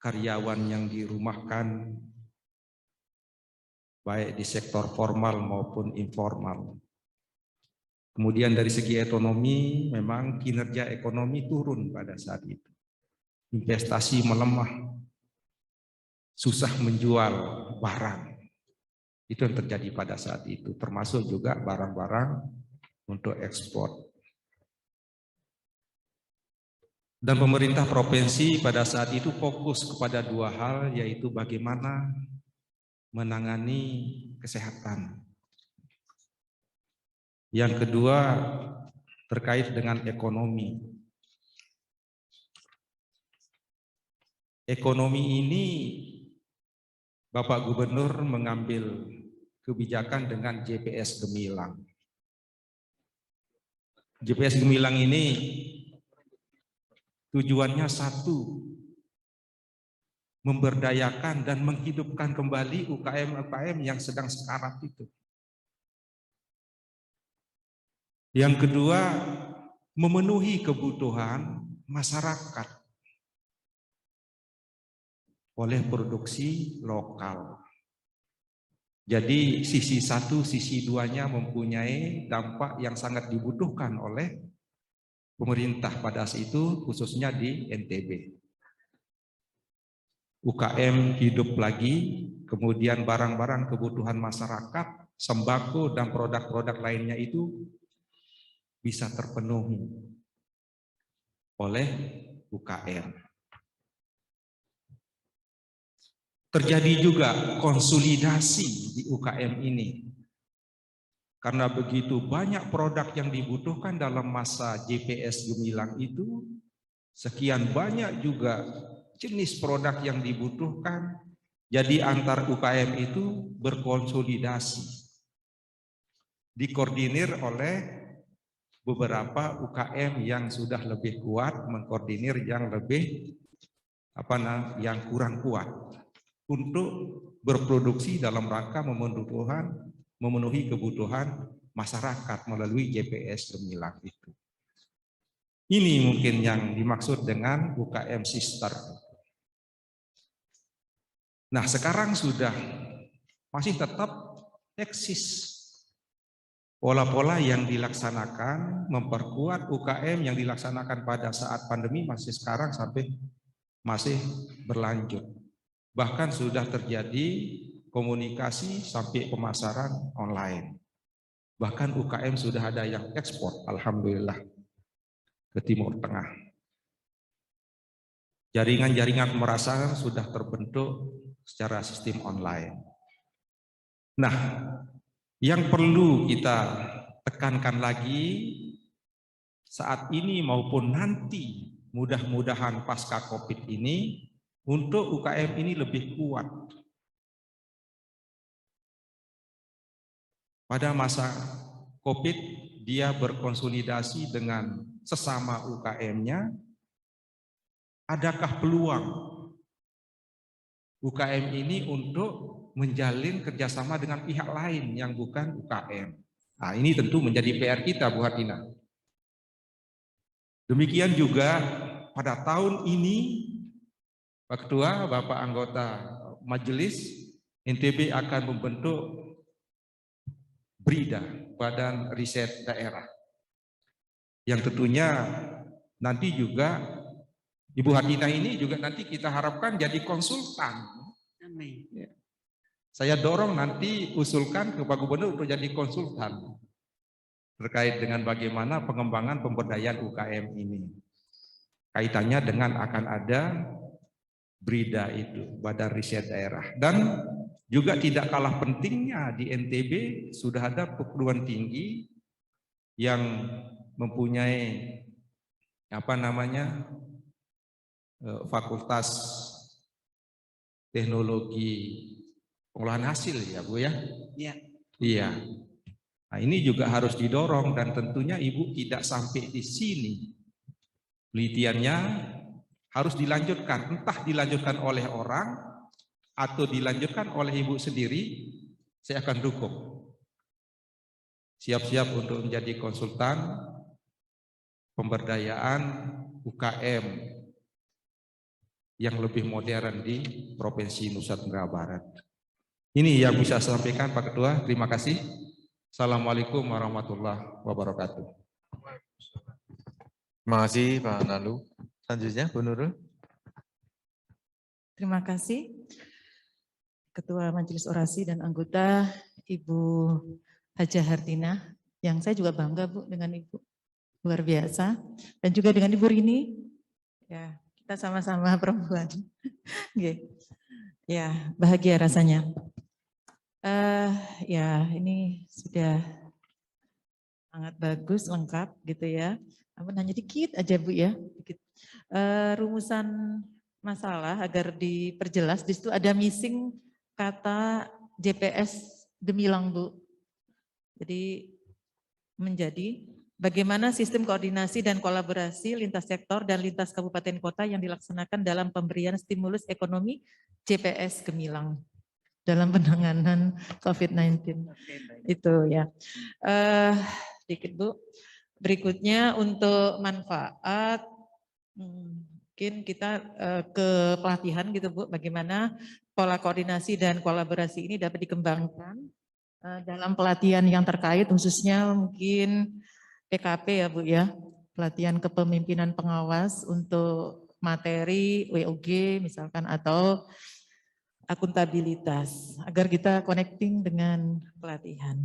karyawan yang dirumahkan baik di sektor formal maupun informal. Kemudian dari segi ekonomi memang kinerja ekonomi turun pada saat itu. Investasi melemah, susah menjual barang. Itu yang terjadi pada saat itu, termasuk juga barang-barang untuk ekspor. Dan pemerintah provinsi pada saat itu fokus kepada dua hal, yaitu bagaimana menangani kesehatan. Yang kedua terkait dengan ekonomi. Ekonomi ini Bapak Gubernur mengambil kebijakan dengan JPS Gemilang. JPS Gemilang ini tujuannya satu, memberdayakan dan menghidupkan kembali UKM-UKM yang sedang sekarat itu. Yang kedua, memenuhi kebutuhan masyarakat oleh produksi lokal. Jadi sisi satu, sisi duanya mempunyai dampak yang sangat dibutuhkan oleh pemerintah pada saat itu, khususnya di NTB. UKM hidup lagi, kemudian barang-barang kebutuhan masyarakat, sembako dan produk-produk lainnya itu bisa terpenuhi oleh UKM. Terjadi juga konsolidasi di UKM ini. Karena begitu banyak produk yang dibutuhkan dalam masa JPS Gemilang itu, sekian banyak juga jenis produk yang dibutuhkan. Jadi antar UKM itu berkonsolidasi, dikoordinir oleh beberapa UKM yang sudah lebih kuat mengkoordinir yang lebih yang kurang kuat untuk berproduksi dalam rangka memenuhi kebutuhan masyarakat melalui JPS Gemilang itu. Ini mungkin yang dimaksud dengan UKM sister. Nah, sekarang sudah masih tetap eksis pola-pola yang dilaksanakan, memperkuat UKM yang dilaksanakan pada saat pandemi masih sekarang sampai masih berlanjut. Bahkan sudah terjadi komunikasi sampai pemasaran online. Bahkan UKM sudah ada yang ekspor, alhamdulillah, ke Timur Tengah. Jaringan-jaringan pemerasan sudah terbentuk secara sistem online. Nah, yang perlu kita tekankan lagi saat ini maupun nanti, mudah-mudahan pasca COVID ini, untuk UKM ini lebih kuat. Pada masa COVID, dia berkonsolidasi dengan sesama UKM-nya. Adakah peluang UKM ini untuk menjalin kerjasama dengan pihak lain yang bukan UKM? Nah, ini tentu menjadi PR kita, Bu Hartina. Demikian juga pada tahun ini, Pak Ketua, Bapak anggota Majelis, NTB akan membentuk BRIDA, Badan Riset Daerah, yang tentunya nanti juga Ibu Hartina ini juga nanti kita harapkan jadi konsultan. Amin. Saya dorong nanti usulkan ke Pak Gubernur untuk jadi konsultan terkait dengan bagaimana pengembangan pemberdayaan UKM ini. Kaitannya dengan akan ada BRIDA itu, Badan Riset Daerah. Dan juga tidak kalah pentingnya di NTB sudah ada perguruan tinggi yang mempunyai fakultas teknologi pengolahan hasil ya Bu ya? Iya. Iya. Nah, ini juga harus didorong dan tentunya Ibu tidak sampai di sini. Penelitiannya harus dilanjutkan, entah dilanjutkan oleh orang atau dilanjutkan oleh Ibu sendiri, saya akan dukung. Siap-siap untuk menjadi konsultan pemberdayaan UKM yang lebih modern di Provinsi Nusa Tenggara Barat. Ini yang bisa saya sampaikan Pak Ketua, terima kasih. Assalamualaikum warahmatullahi wabarakatuh. Terima kasih Pak Nalu. Selanjutnya Bu Nurul. Terima kasih Ketua Majelis Orasi dan anggota Ibu Hajah Hartina, yang saya juga bangga Bu dengan Ibu, luar biasa, dan juga dengan Ibu Rini. Ya, kita sama-sama perempuan. Ya, bahagia rasanya. Ya, ini sudah sangat bagus, lengkap gitu ya. Namun hanya dikit aja Bu ya. Dikit. Rumusan masalah agar diperjelas, di situ ada missing kata JPS Gemilang Bu. Jadi menjadi bagaimana sistem koordinasi dan kolaborasi lintas sektor dan lintas kabupaten kota yang dilaksanakan dalam pemberian stimulus ekonomi JPS Gemilang dalam penanganan COVID-19. Itu ya. Dikit Bu. Berikutnya untuk manfaat, mungkin kita ke pelatihan gitu Bu, bagaimana pola koordinasi dan kolaborasi ini dapat dikembangkan dalam pelatihan yang terkait, khususnya mungkin PKP ya Bu ya, pelatihan kepemimpinan pengawas untuk materi WOG misalkan atau akuntabilitas, agar kita connecting dengan pelatihan.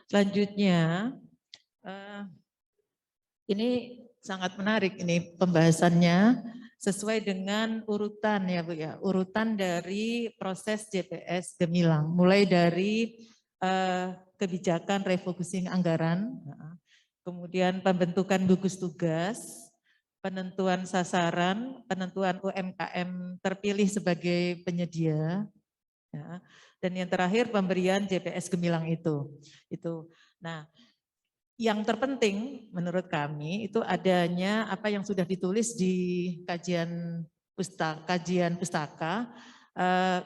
Selanjutnya, ini sangat menarik ini pembahasannya sesuai dengan urutan ya Bu ya, urutan dari proses JPS Gemilang, mulai dari kebijakan refocusing anggaran, kemudian pembentukan gugus tugas, penentuan sasaran, penentuan UMKM terpilih sebagai penyedia, ya, dan yang terakhir pemberian JPS Gemilang itu. Nah, yang terpenting menurut kami itu adanya apa yang sudah ditulis di kajian pustaka,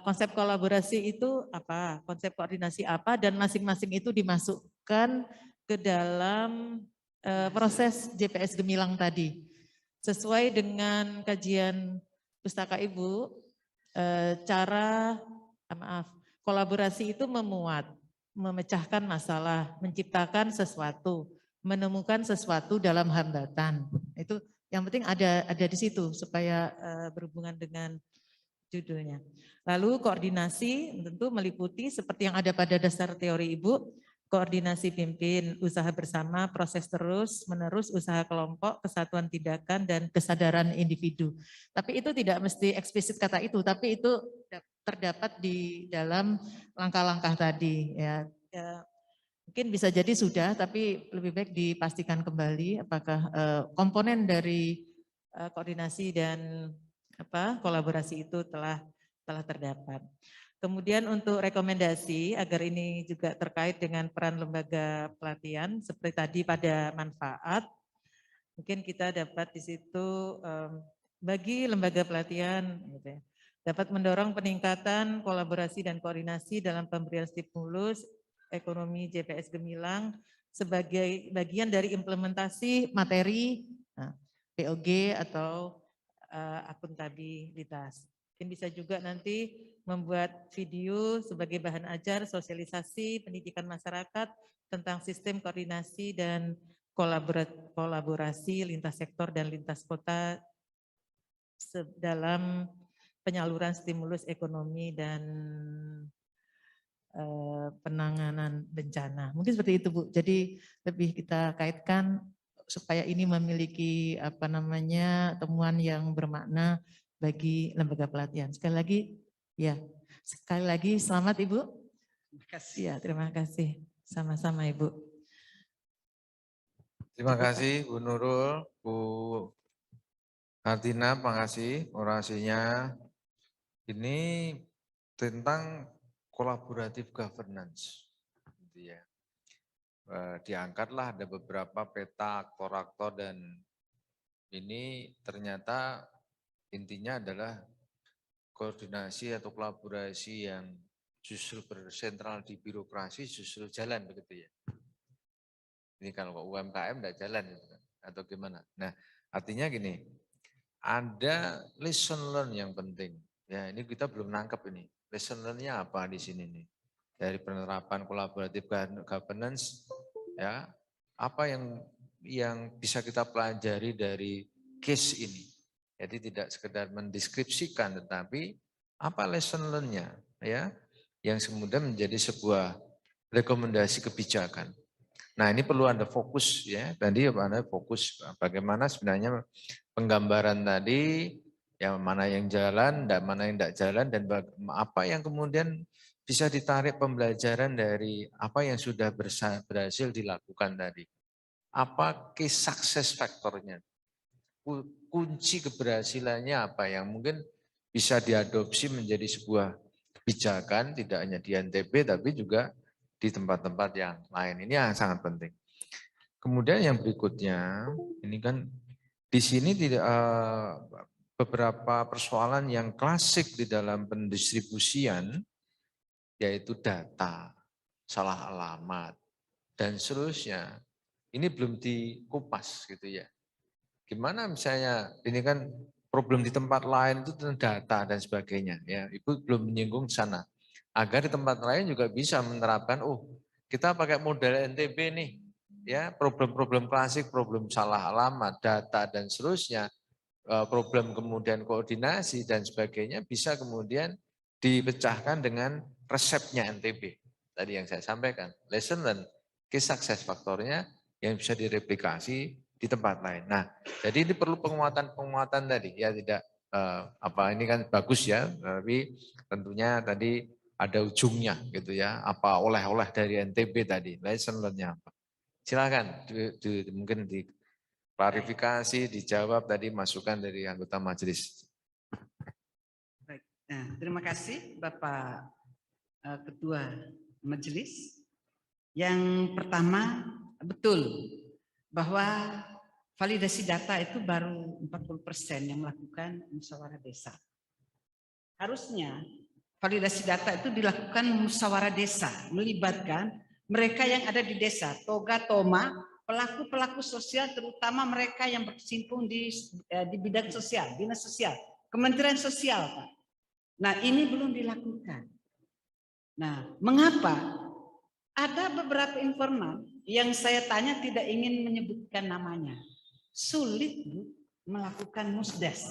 konsep kolaborasi itu apa, konsep koordinasi apa, dan masing-masing itu dimasukkan ke dalam proses JPS Gemilang tadi. Sesuai dengan kajian pustaka Ibu, kolaborasi itu memecahkan masalah, menciptakan sesuatu, menemukan sesuatu dalam hambatan. Itu yang penting ada di situ supaya berhubungan dengan judulnya. Lalu koordinasi tentu meliputi seperti yang ada pada dasar teori Ibu, koordinasi pimpin, usaha bersama, proses terus, menerus, usaha kelompok, kesatuan tindakan, dan kesadaran individu. Tapi itu tidak mesti eksplisit kata itu, tapi itu terdapat di dalam langkah-langkah tadi. Ya, mungkin bisa jadi sudah, tapi lebih baik dipastikan kembali apakah komponen dari koordinasi dan kolaborasi itu telah terdapat. Kemudian untuk rekomendasi agar ini juga terkait dengan peran lembaga pelatihan seperti tadi pada manfaat, mungkin kita dapat di situ bagi lembaga pelatihan gitu ya, dapat mendorong peningkatan kolaborasi dan koordinasi dalam pemberian stimulus ekonomi JPS Gemilang sebagai bagian dari implementasi materi POG atau akuntabilitas. Mungkin bisa juga nanti membuat video sebagai bahan ajar sosialisasi pendidikan masyarakat tentang sistem koordinasi dan kolaborasi lintas sektor dan lintas kota dalam penyaluran stimulus ekonomi dan penanganan bencana. Mungkin seperti itu, Bu. Jadi lebih kita kaitkan supaya ini memiliki temuan yang bermakna bagi lembaga pelatihan. Sekali lagi selamat Ibu. Terima kasih. Ya, terima kasih. Sama-sama Ibu. Terima kasih Bu Nurul, Bu Hartina, terima kasih orasinya. Ini tentang collaborative governance. Gitu ya. Diangkatlah ada beberapa peta aktor-aktor dan ini ternyata intinya adalah koordinasi atau kolaborasi yang justru bersentral di birokrasi justru jalan begitu ya. Ini kalau UMKM tidak jalan atau gimana. Nah artinya gini, ada lesson learn yang penting. Ya ini kita belum nangkep ini. Lesson learn-nya apa di sini nih? Dari penerapan collaborative governance, ya apa yang bisa kita pelajari dari case ini. Jadi tidak sekedar mendeskripsikan, tetapi apa lesson learn-nya, ya, yang kemudian menjadi sebuah rekomendasi kebijakan. Nah ini perlu ada fokus ya, tadi ada fokus bagaimana sebenarnya penggambaran tadi, yang mana yang jalan, dan mana yang tidak jalan, dan apa yang kemudian bisa ditarik pembelajaran dari apa yang sudah berhasil dilakukan tadi. Apa key success factor-nya? Kunci keberhasilannya apa yang mungkin bisa diadopsi menjadi sebuah kebijakan, tidak hanya di NTB tapi juga di tempat-tempat yang lain. Ini yang sangat penting. Kemudian yang berikutnya, ini kan di sini tidak beberapa persoalan yang klasik di dalam pendistribusian, yaitu data, salah alamat, dan seterusnya. Ini belum dikupas gitu ya. Gimana misalnya ini kan problem di tempat lain itu tentang data dan sebagainya ya. Ibu belum menyinggung sana. Agar di tempat lain juga bisa menerapkan kita pakai model NTB nih. Ya, problem-problem klasik, problem salah alamat, data dan seterusnya, problem kemudian koordinasi dan sebagainya bisa kemudian dipecahkan dengan resepnya NTB. Tadi yang saya sampaikan, lesson learn, key success faktornya yang bisa direplikasi di tempat lain. Nah, jadi ini perlu penguatan tadi ya, tidak ini kan bagus ya, tapi tentunya tadi ada ujungnya gitu ya. Apa oleh-oleh dari NTB tadi, lesson learn-nya apa? Silakan mungkin diklarifikasi, dijawab tadi masukan dari anggota majelis. Baik. Nah, terima kasih Bapak Ketua Majelis. Yang pertama, betul bahwa validasi data itu baru 40% yang melakukan musyawarah desa. Harusnya validasi data itu dilakukan musyawarah desa, melibatkan mereka yang ada di desa, toga, toma, pelaku-pelaku sosial, terutama mereka yang berkecimpung di bidang sosial, dinas sosial, Kementerian Sosial, Pak. Nah, ini belum dilakukan. Nah, mengapa? Ada beberapa informan yang saya tanya tidak ingin menyebutkan namanya. Sulit, Bu, melakukan musdes.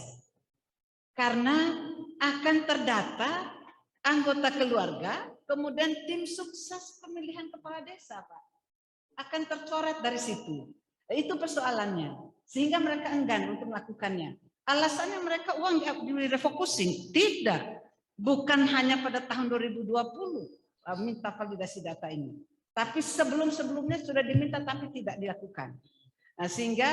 Karena akan terdata anggota keluarga, kemudian tim sukses pemilihan kepala desa, Pak. Akan tercoret dari situ. Itu persoalannya. Sehingga mereka enggan untuk melakukannya. Alasannya mereka uang di-refocusing. Tidak. Bukan hanya pada tahun 2020 minta validasi data ini. Tapi sebelum-sebelumnya sudah diminta tapi tidak dilakukan. Nah, sehingga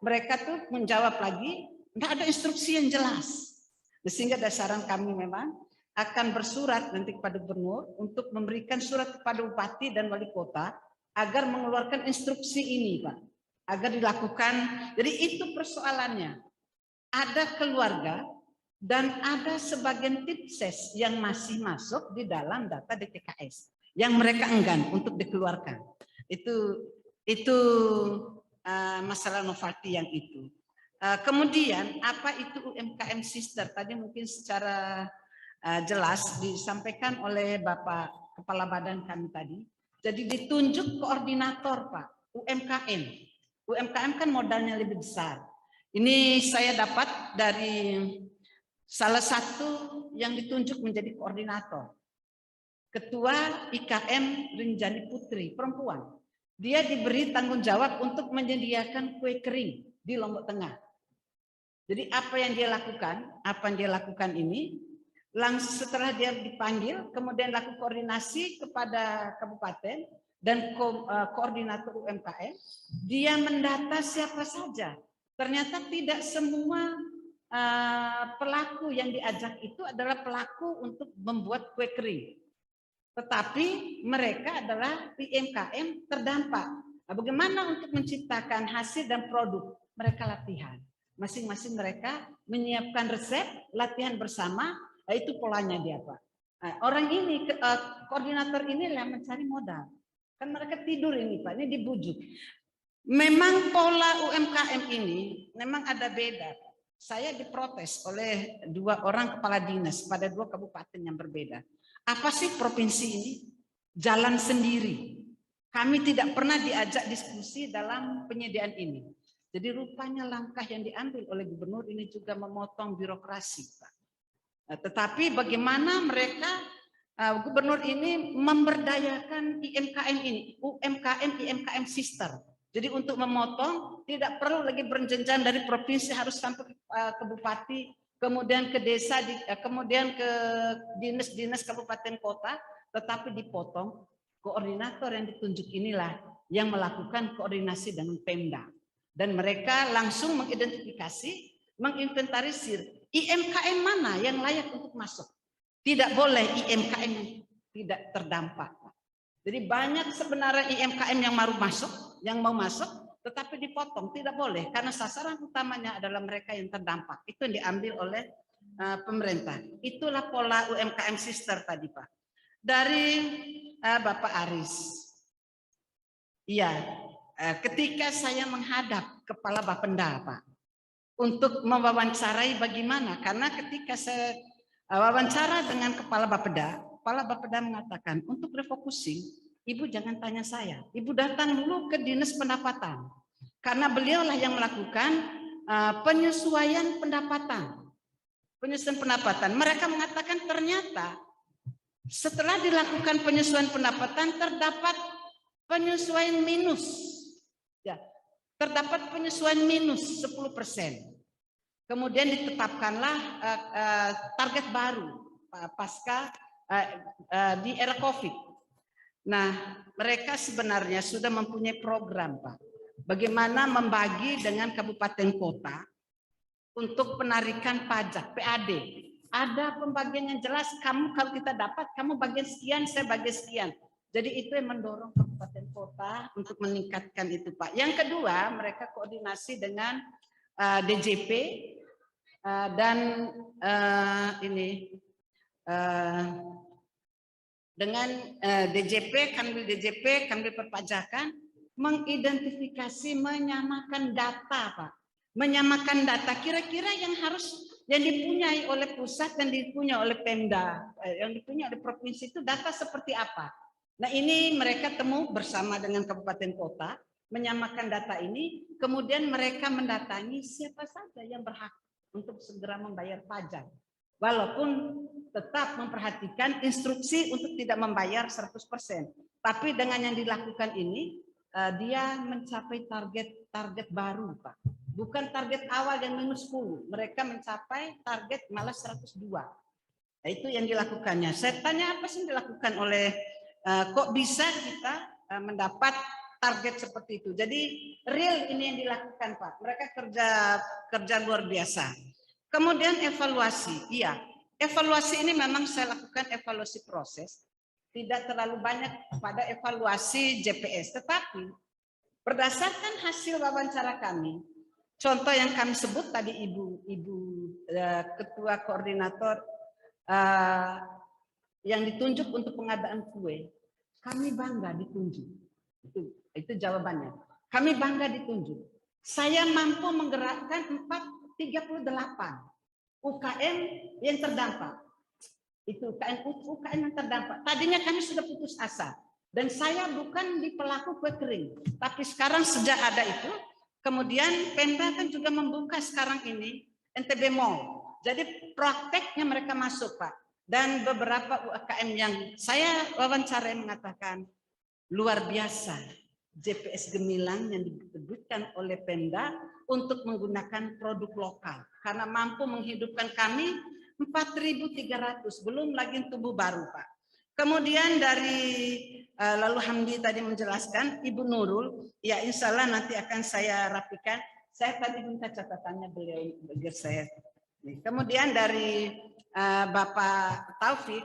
mereka tuh menjawab lagi, tidak ada instruksi yang jelas. Sehingga dasaran kami memang akan bersurat nanti kepada gubernur untuk memberikan surat kepada bupati dan wali kota agar mengeluarkan instruksi ini, Pak. Agar dilakukan. Jadi itu persoalannya. Ada keluarga dan ada sebagian tipses yang masih masuk di dalam data DTKS yang mereka enggan untuk dikeluarkan. Itu masalah Novarti yang itu. Kemudian apa itu UMKM Sister? Tadi mungkin secara jelas disampaikan oleh Bapak Kepala Badan kami tadi. Jadi ditunjuk koordinator, Pak, UMKM. UMKM kan modalnya lebih besar. Ini saya dapat dari salah satu yang ditunjuk menjadi koordinator. Ketua IKM Rinjani Putri, perempuan. Dia diberi tanggung jawab untuk menyediakan kue kering di Lombok Tengah. Jadi apa yang dia lakukan ini, langsung setelah dia dipanggil, kemudian lakukan koordinasi kepada kabupaten dan koordinator UMKM, dia mendata siapa saja. Ternyata tidak semua pelaku yang diajak itu adalah pelaku untuk membuat kue kering. Tetapi mereka adalah UMKM terdampak. Nah, bagaimana untuk menciptakan hasil dan produk? Mereka latihan. Masing-masing mereka menyiapkan resep, latihan bersama, itu polanya dia, Pak. Nah, orang ini, koordinator inilah yang mencari modal. Kan mereka tidur ini, Pak, ini dibujuk. Memang pola UMKM ini memang ada beda. Saya diprotes oleh 2 orang kepala dinas pada 2 kabupaten yang berbeda. Apa sih provinsi ini? Jalan sendiri. Kami tidak pernah diajak diskusi dalam penyediaan ini. Jadi rupanya langkah yang diambil oleh gubernur ini juga memotong birokrasi, Pak. Nah, tetapi bagaimana mereka gubernur ini memberdayakan IMKM ini, IMKM sister. Jadi untuk memotong tidak perlu lagi berjenjang dari provinsi harus sampai ke bupati, kemudian ke desa, kemudian ke dinas-dinas kabupaten kota, tetapi dipotong. Koordinator yang ditunjuk inilah yang melakukan koordinasi dengan Pemda. Dan mereka langsung mengidentifikasi, menginventarisir IMKM mana yang layak untuk masuk. Tidak boleh IMKM tidak terdampak. Jadi banyak sebenarnya IMKM yang mau masuk, tetapi dipotong, tidak boleh karena sasaran utamanya adalah mereka yang terdampak. Itu yang diambil oleh pemerintah. Itulah pola UMKM sister tadi, Pak. Dari Bapak Aris. Iya, ketika saya menghadap Kepala Bapenda, Pak, untuk mewawancarai bagaimana, karena ketika saya wawancara dengan Kepala Bapeda mengatakan, untuk refocusing, Ibu jangan tanya saya, Ibu datang dulu ke Dinas Pendapatan, karena beliaulah yang melakukan penyesuaian pendapatan. Mereka mengatakan ternyata setelah dilakukan penyesuaian pendapatan terdapat penyesuaian minus. Ya, terdapat penyesuaian minus 10%. Kemudian ditetapkanlah target baru pasca di era COVID. Nah, mereka sebenarnya sudah mempunyai program, Pak. Bagaimana membagi dengan kabupaten kota untuk penarikan pajak, PAD. Ada pembagian yang jelas, kamu kalau kita dapat, kamu bagian sekian, saya bagian sekian. Jadi itu yang mendorong kabupaten kota untuk meningkatkan itu, Pak. Yang kedua, mereka koordinasi dengan DJP dan dengan DJP, Kanwil Perpajakan, mengidentifikasi, menyamakan data, Pak. Menyamakan data kira-kira yang dipunyai oleh pusat dan dipunyai oleh Pemda, yang dipunyai oleh provinsi itu data seperti apa. Nah, ini mereka temu bersama dengan kabupaten kota, menyamakan data ini, kemudian mereka mendatangi siapa saja yang berhak untuk segera membayar pajak. Walaupun tetap memperhatikan instruksi untuk tidak membayar 100%. Tapi dengan yang dilakukan ini, dia mencapai target baru, Pak. Bukan target awal yang -10. Mereka mencapai target malah 102. Nah, itu yang dilakukannya. Saya tanya apa sih yang dilakukan oleh, kok bisa kita mendapat target seperti itu. Jadi real ini yang dilakukan, Pak. Mereka kerja luar biasa. Kemudian evaluasi. Iya, evaluasi ini memang saya lakukan evaluasi proses. Tidak terlalu banyak pada evaluasi JPS. Tetapi berdasarkan hasil wawancara kami, contoh yang kami sebut tadi Ibu Ketua Koordinator yang ditunjuk untuk pengadaan kue, kami bangga ditunjuk. Itu jawabannya. Kami bangga ditunjuk. Saya mampu menggerakkan 38 UKM yang terdampak. Itu UKM yang terdampak. Tadinya kami sudah putus asa. Dan saya bukan di pelaku kue kering. Tapi sekarang sejak ada itu, kemudian Pemda kan juga membuka sekarang ini NTB Mall. Jadi prakteknya mereka masuk, Pak. Dan beberapa UKM yang saya wawancara mengatakan, luar biasa JPS Gemilang yang disebutkan oleh Pemda untuk menggunakan produk lokal. Karena mampu menghidupkan kami 4.300, belum lagi tumbuh baru, Pak. Kemudian dari lalu Hamdi tadi menjelaskan, Ibu Nurul, ya insya Allah nanti akan saya rapikan. Saya tadi minta catatannya beliau bagi saya. Kemudian dari Bapak Taufik,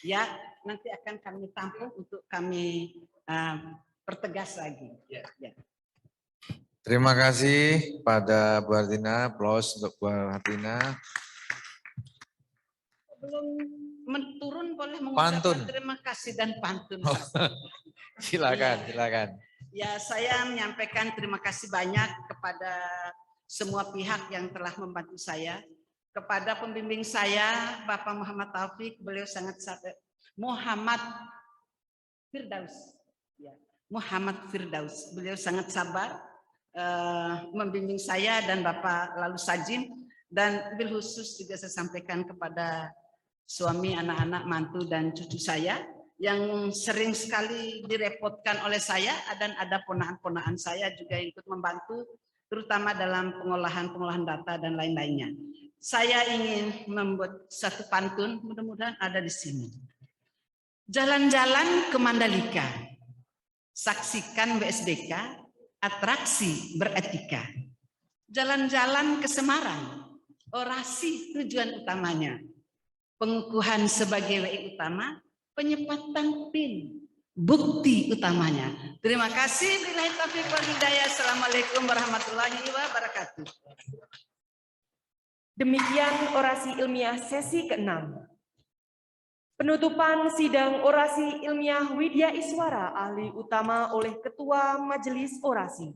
ya nanti akan kami tampung untuk kami pertegas lagi. Ya. Terima kasih pada Bu Hartina, aplaus untuk Bu Hartina. Belum menturun boleh mengucapkan terima kasih dan pantun. Silakan. Ya, saya menyampaikan terima kasih banyak kepada semua pihak yang telah membantu saya. Kepada pembimbing saya, Bapak Muhammad Taufik, beliau sangat Muhammad Firdaus. Ya, Muhammad Firdaus, beliau sangat sabar membimbing saya dan Bapak Lalu Sajim, dan bil khusus juga saya sampaikan kepada suami, anak-anak, mantu dan cucu saya yang sering sekali direpotkan oleh saya, dan ada ponaan-ponaan saya juga ikut membantu, terutama dalam pengolahan data dan lain-lainnya. Saya ingin membuat satu pantun, mudah-mudahan ada di sini. Jalan-jalan ke Mandalika, saksikan WSDK, atraksi beretika. Jalan-jalan ke Semarang, orasi tujuan utamanya. Pengukuhan sebagai WI utama, penyempatan PIN, bukti utamanya. Terima kasih. Billahi taufiq wal hidayah. Assalamualaikum warahmatullahi wabarakatuh. Demikian orasi ilmiah sesi ke-6. Penutupan sidang orasi ilmiah Widya Iswara ahli utama oleh Ketua Majelis Orasi.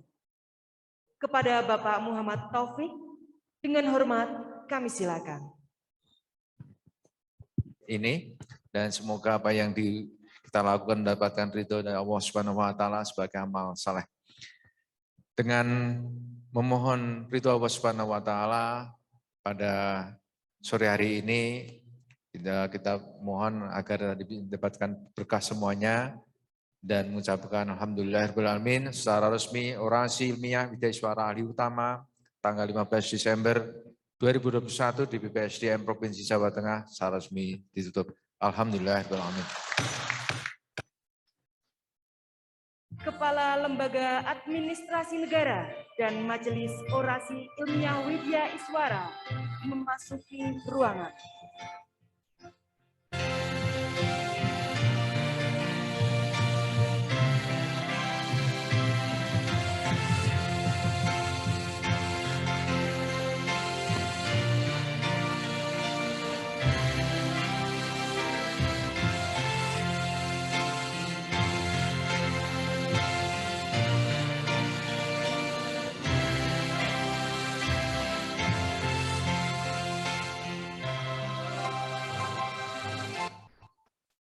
Kepada Bapak Muhammad Taufik, dengan hormat kami silakan. Ini dan semoga apa yang kita lakukan mendapatkan ridho dari Allah Subhanahu wa taala sebagai amal saleh. Dengan memohon ridho Allah Subhanahu wa taala pada sore hari ini, kita mohon agar didapatkan berkah semuanya dan mengucapkan alhamdulillahirabbil alamin secara resmi orasi ilmiah Widya Iswara ahli utama tanggal 15 Desember 2021 di BPSDM Provinsi Jawa Tengah secara resmi ditutup. Alhamdulillahirrahmanirrahim. Kepala Lembaga Administrasi Negara dan Majelis Orasi Ilmiah Widya Iswara memasuki ruangan.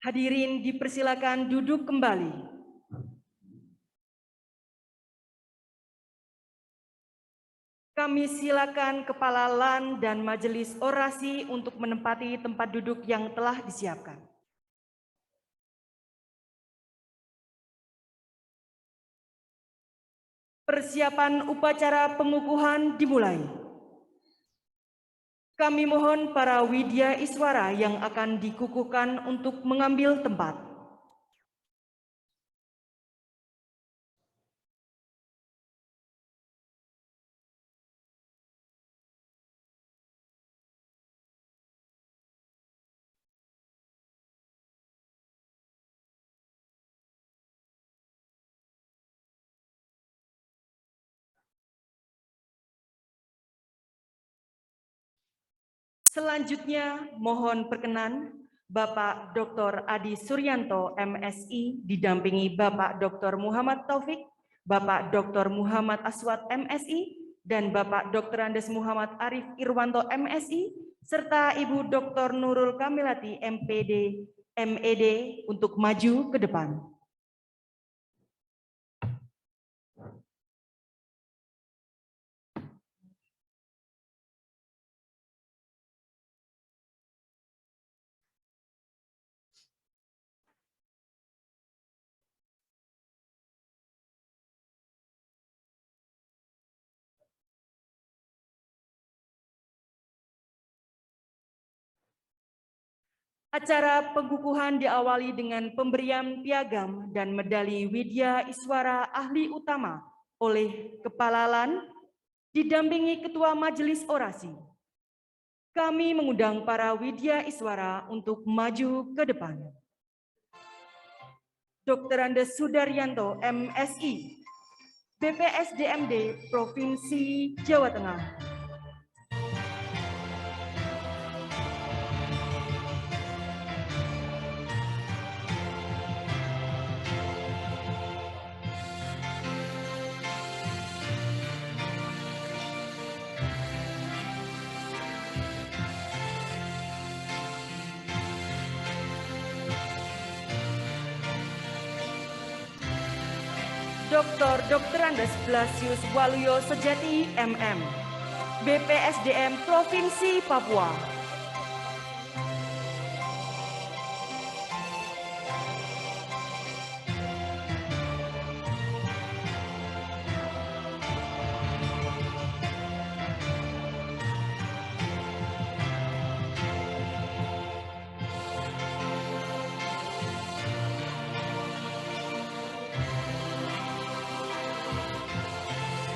Hadirin dipersilakan duduk kembali. Kami silakan Kepala LAN dan Majelis Orasi untuk menempati tempat duduk yang telah disiapkan. Persiapan upacara pengukuhan dimulai. Kami mohon para Widya Iswara yang akan dikukuhkan untuk mengambil tempat. Selanjutnya, mohon perkenan Bapak Dr. Adi Suryanto, MSI, didampingi Bapak Dr. Muhammad Taufik, Bapak Dr. Muhammad Aswad, MSI, dan Bapak Dr. Andes Muhammad Arif Irwanto, MSI, serta Ibu Dr. Nurul Kamilati, MPD, MED, untuk maju ke depan. Acara pengukuhan diawali dengan pemberian piagam dan medali Widya Iswara Ahli Utama oleh Kepala LAN, didampingi Ketua Majelis Orasi. Kami mengundang para Widya Iswara untuk maju ke depan. Dr. Andes Sudaryanto, MSI, BPSDMD Provinsi Jawa Tengah. Dr. Andes Blasius Waluyo Sejati, MM, BPSDM Provinsi Papua.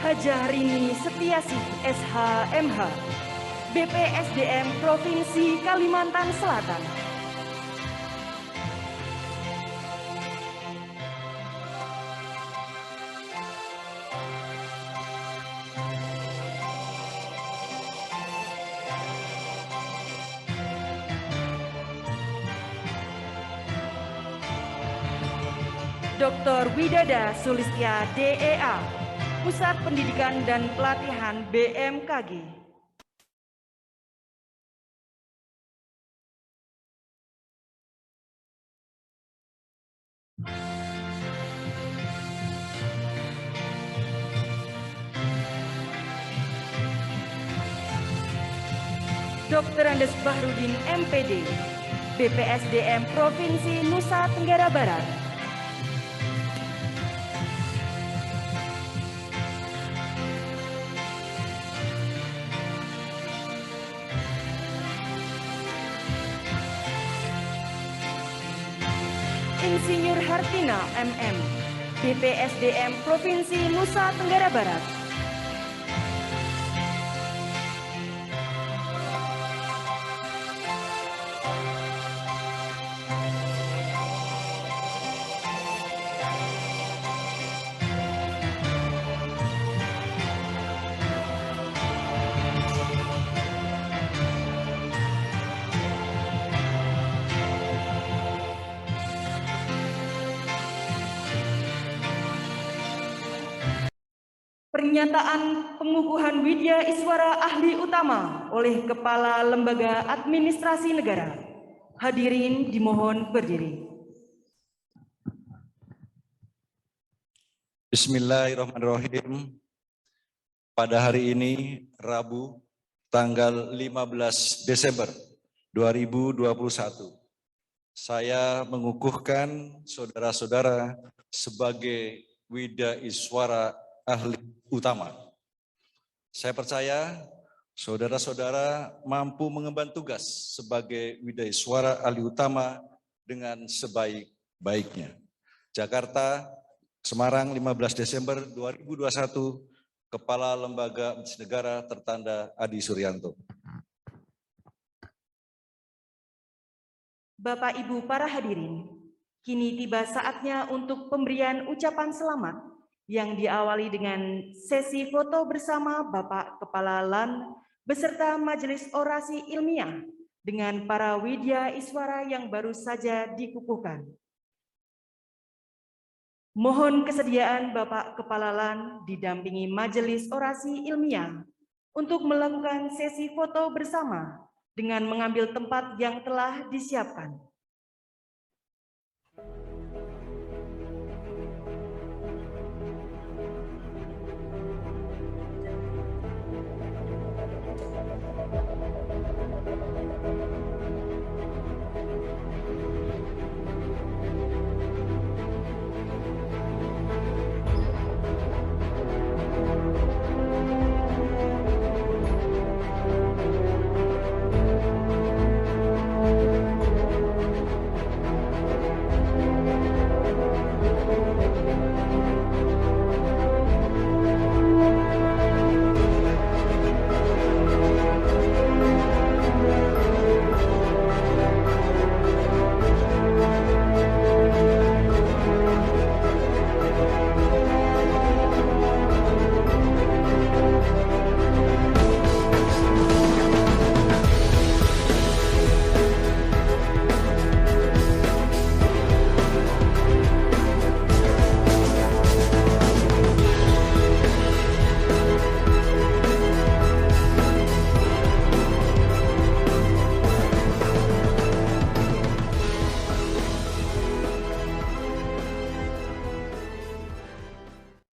Hajah Rini Setiasih, SHMH, BPSDM Provinsi Kalimantan Selatan. Dr. Widada Sulistya, DEA, Pusat Pendidikan dan Pelatihan BMKG. Dr. Andes Bahrudin, MPD, BPSDM Provinsi Nusa Tenggara Barat. Insinyur Hartina MM, BPSDM Provinsi Nusa Tenggara Barat. Pernyataan pengukuhan Widya Iswara Ahli Utama oleh Kepala Lembaga Administrasi Negara. Hadirin dimohon berdiri. Bismillahirrahmanirrahim. Pada hari ini, Rabu, tanggal 15 Desember 2021, saya mengukuhkan saudara-saudara sebagai Widya Iswara Ahli Utama. Saya percaya saudara-saudara mampu mengemban tugas sebagai Widya Iswara Ahli Utama dengan sebaik-baiknya. Jakarta, Semarang, 15 Desember 2021, Kepala Lembaga Administrasi Negara tertanda Adi Suryanto. Bapak Ibu para hadirin, kini tiba saatnya untuk pemberian ucapan selamat yang diawali dengan sesi foto bersama Bapak Kepala LAN beserta Majelis Orasi Ilmiah dengan para Widya Iswara yang baru saja dikukuhkan. Mohon kesediaan Bapak Kepala LAN didampingi Majelis Orasi Ilmiah untuk melakukan sesi foto bersama dengan mengambil tempat yang telah disiapkan.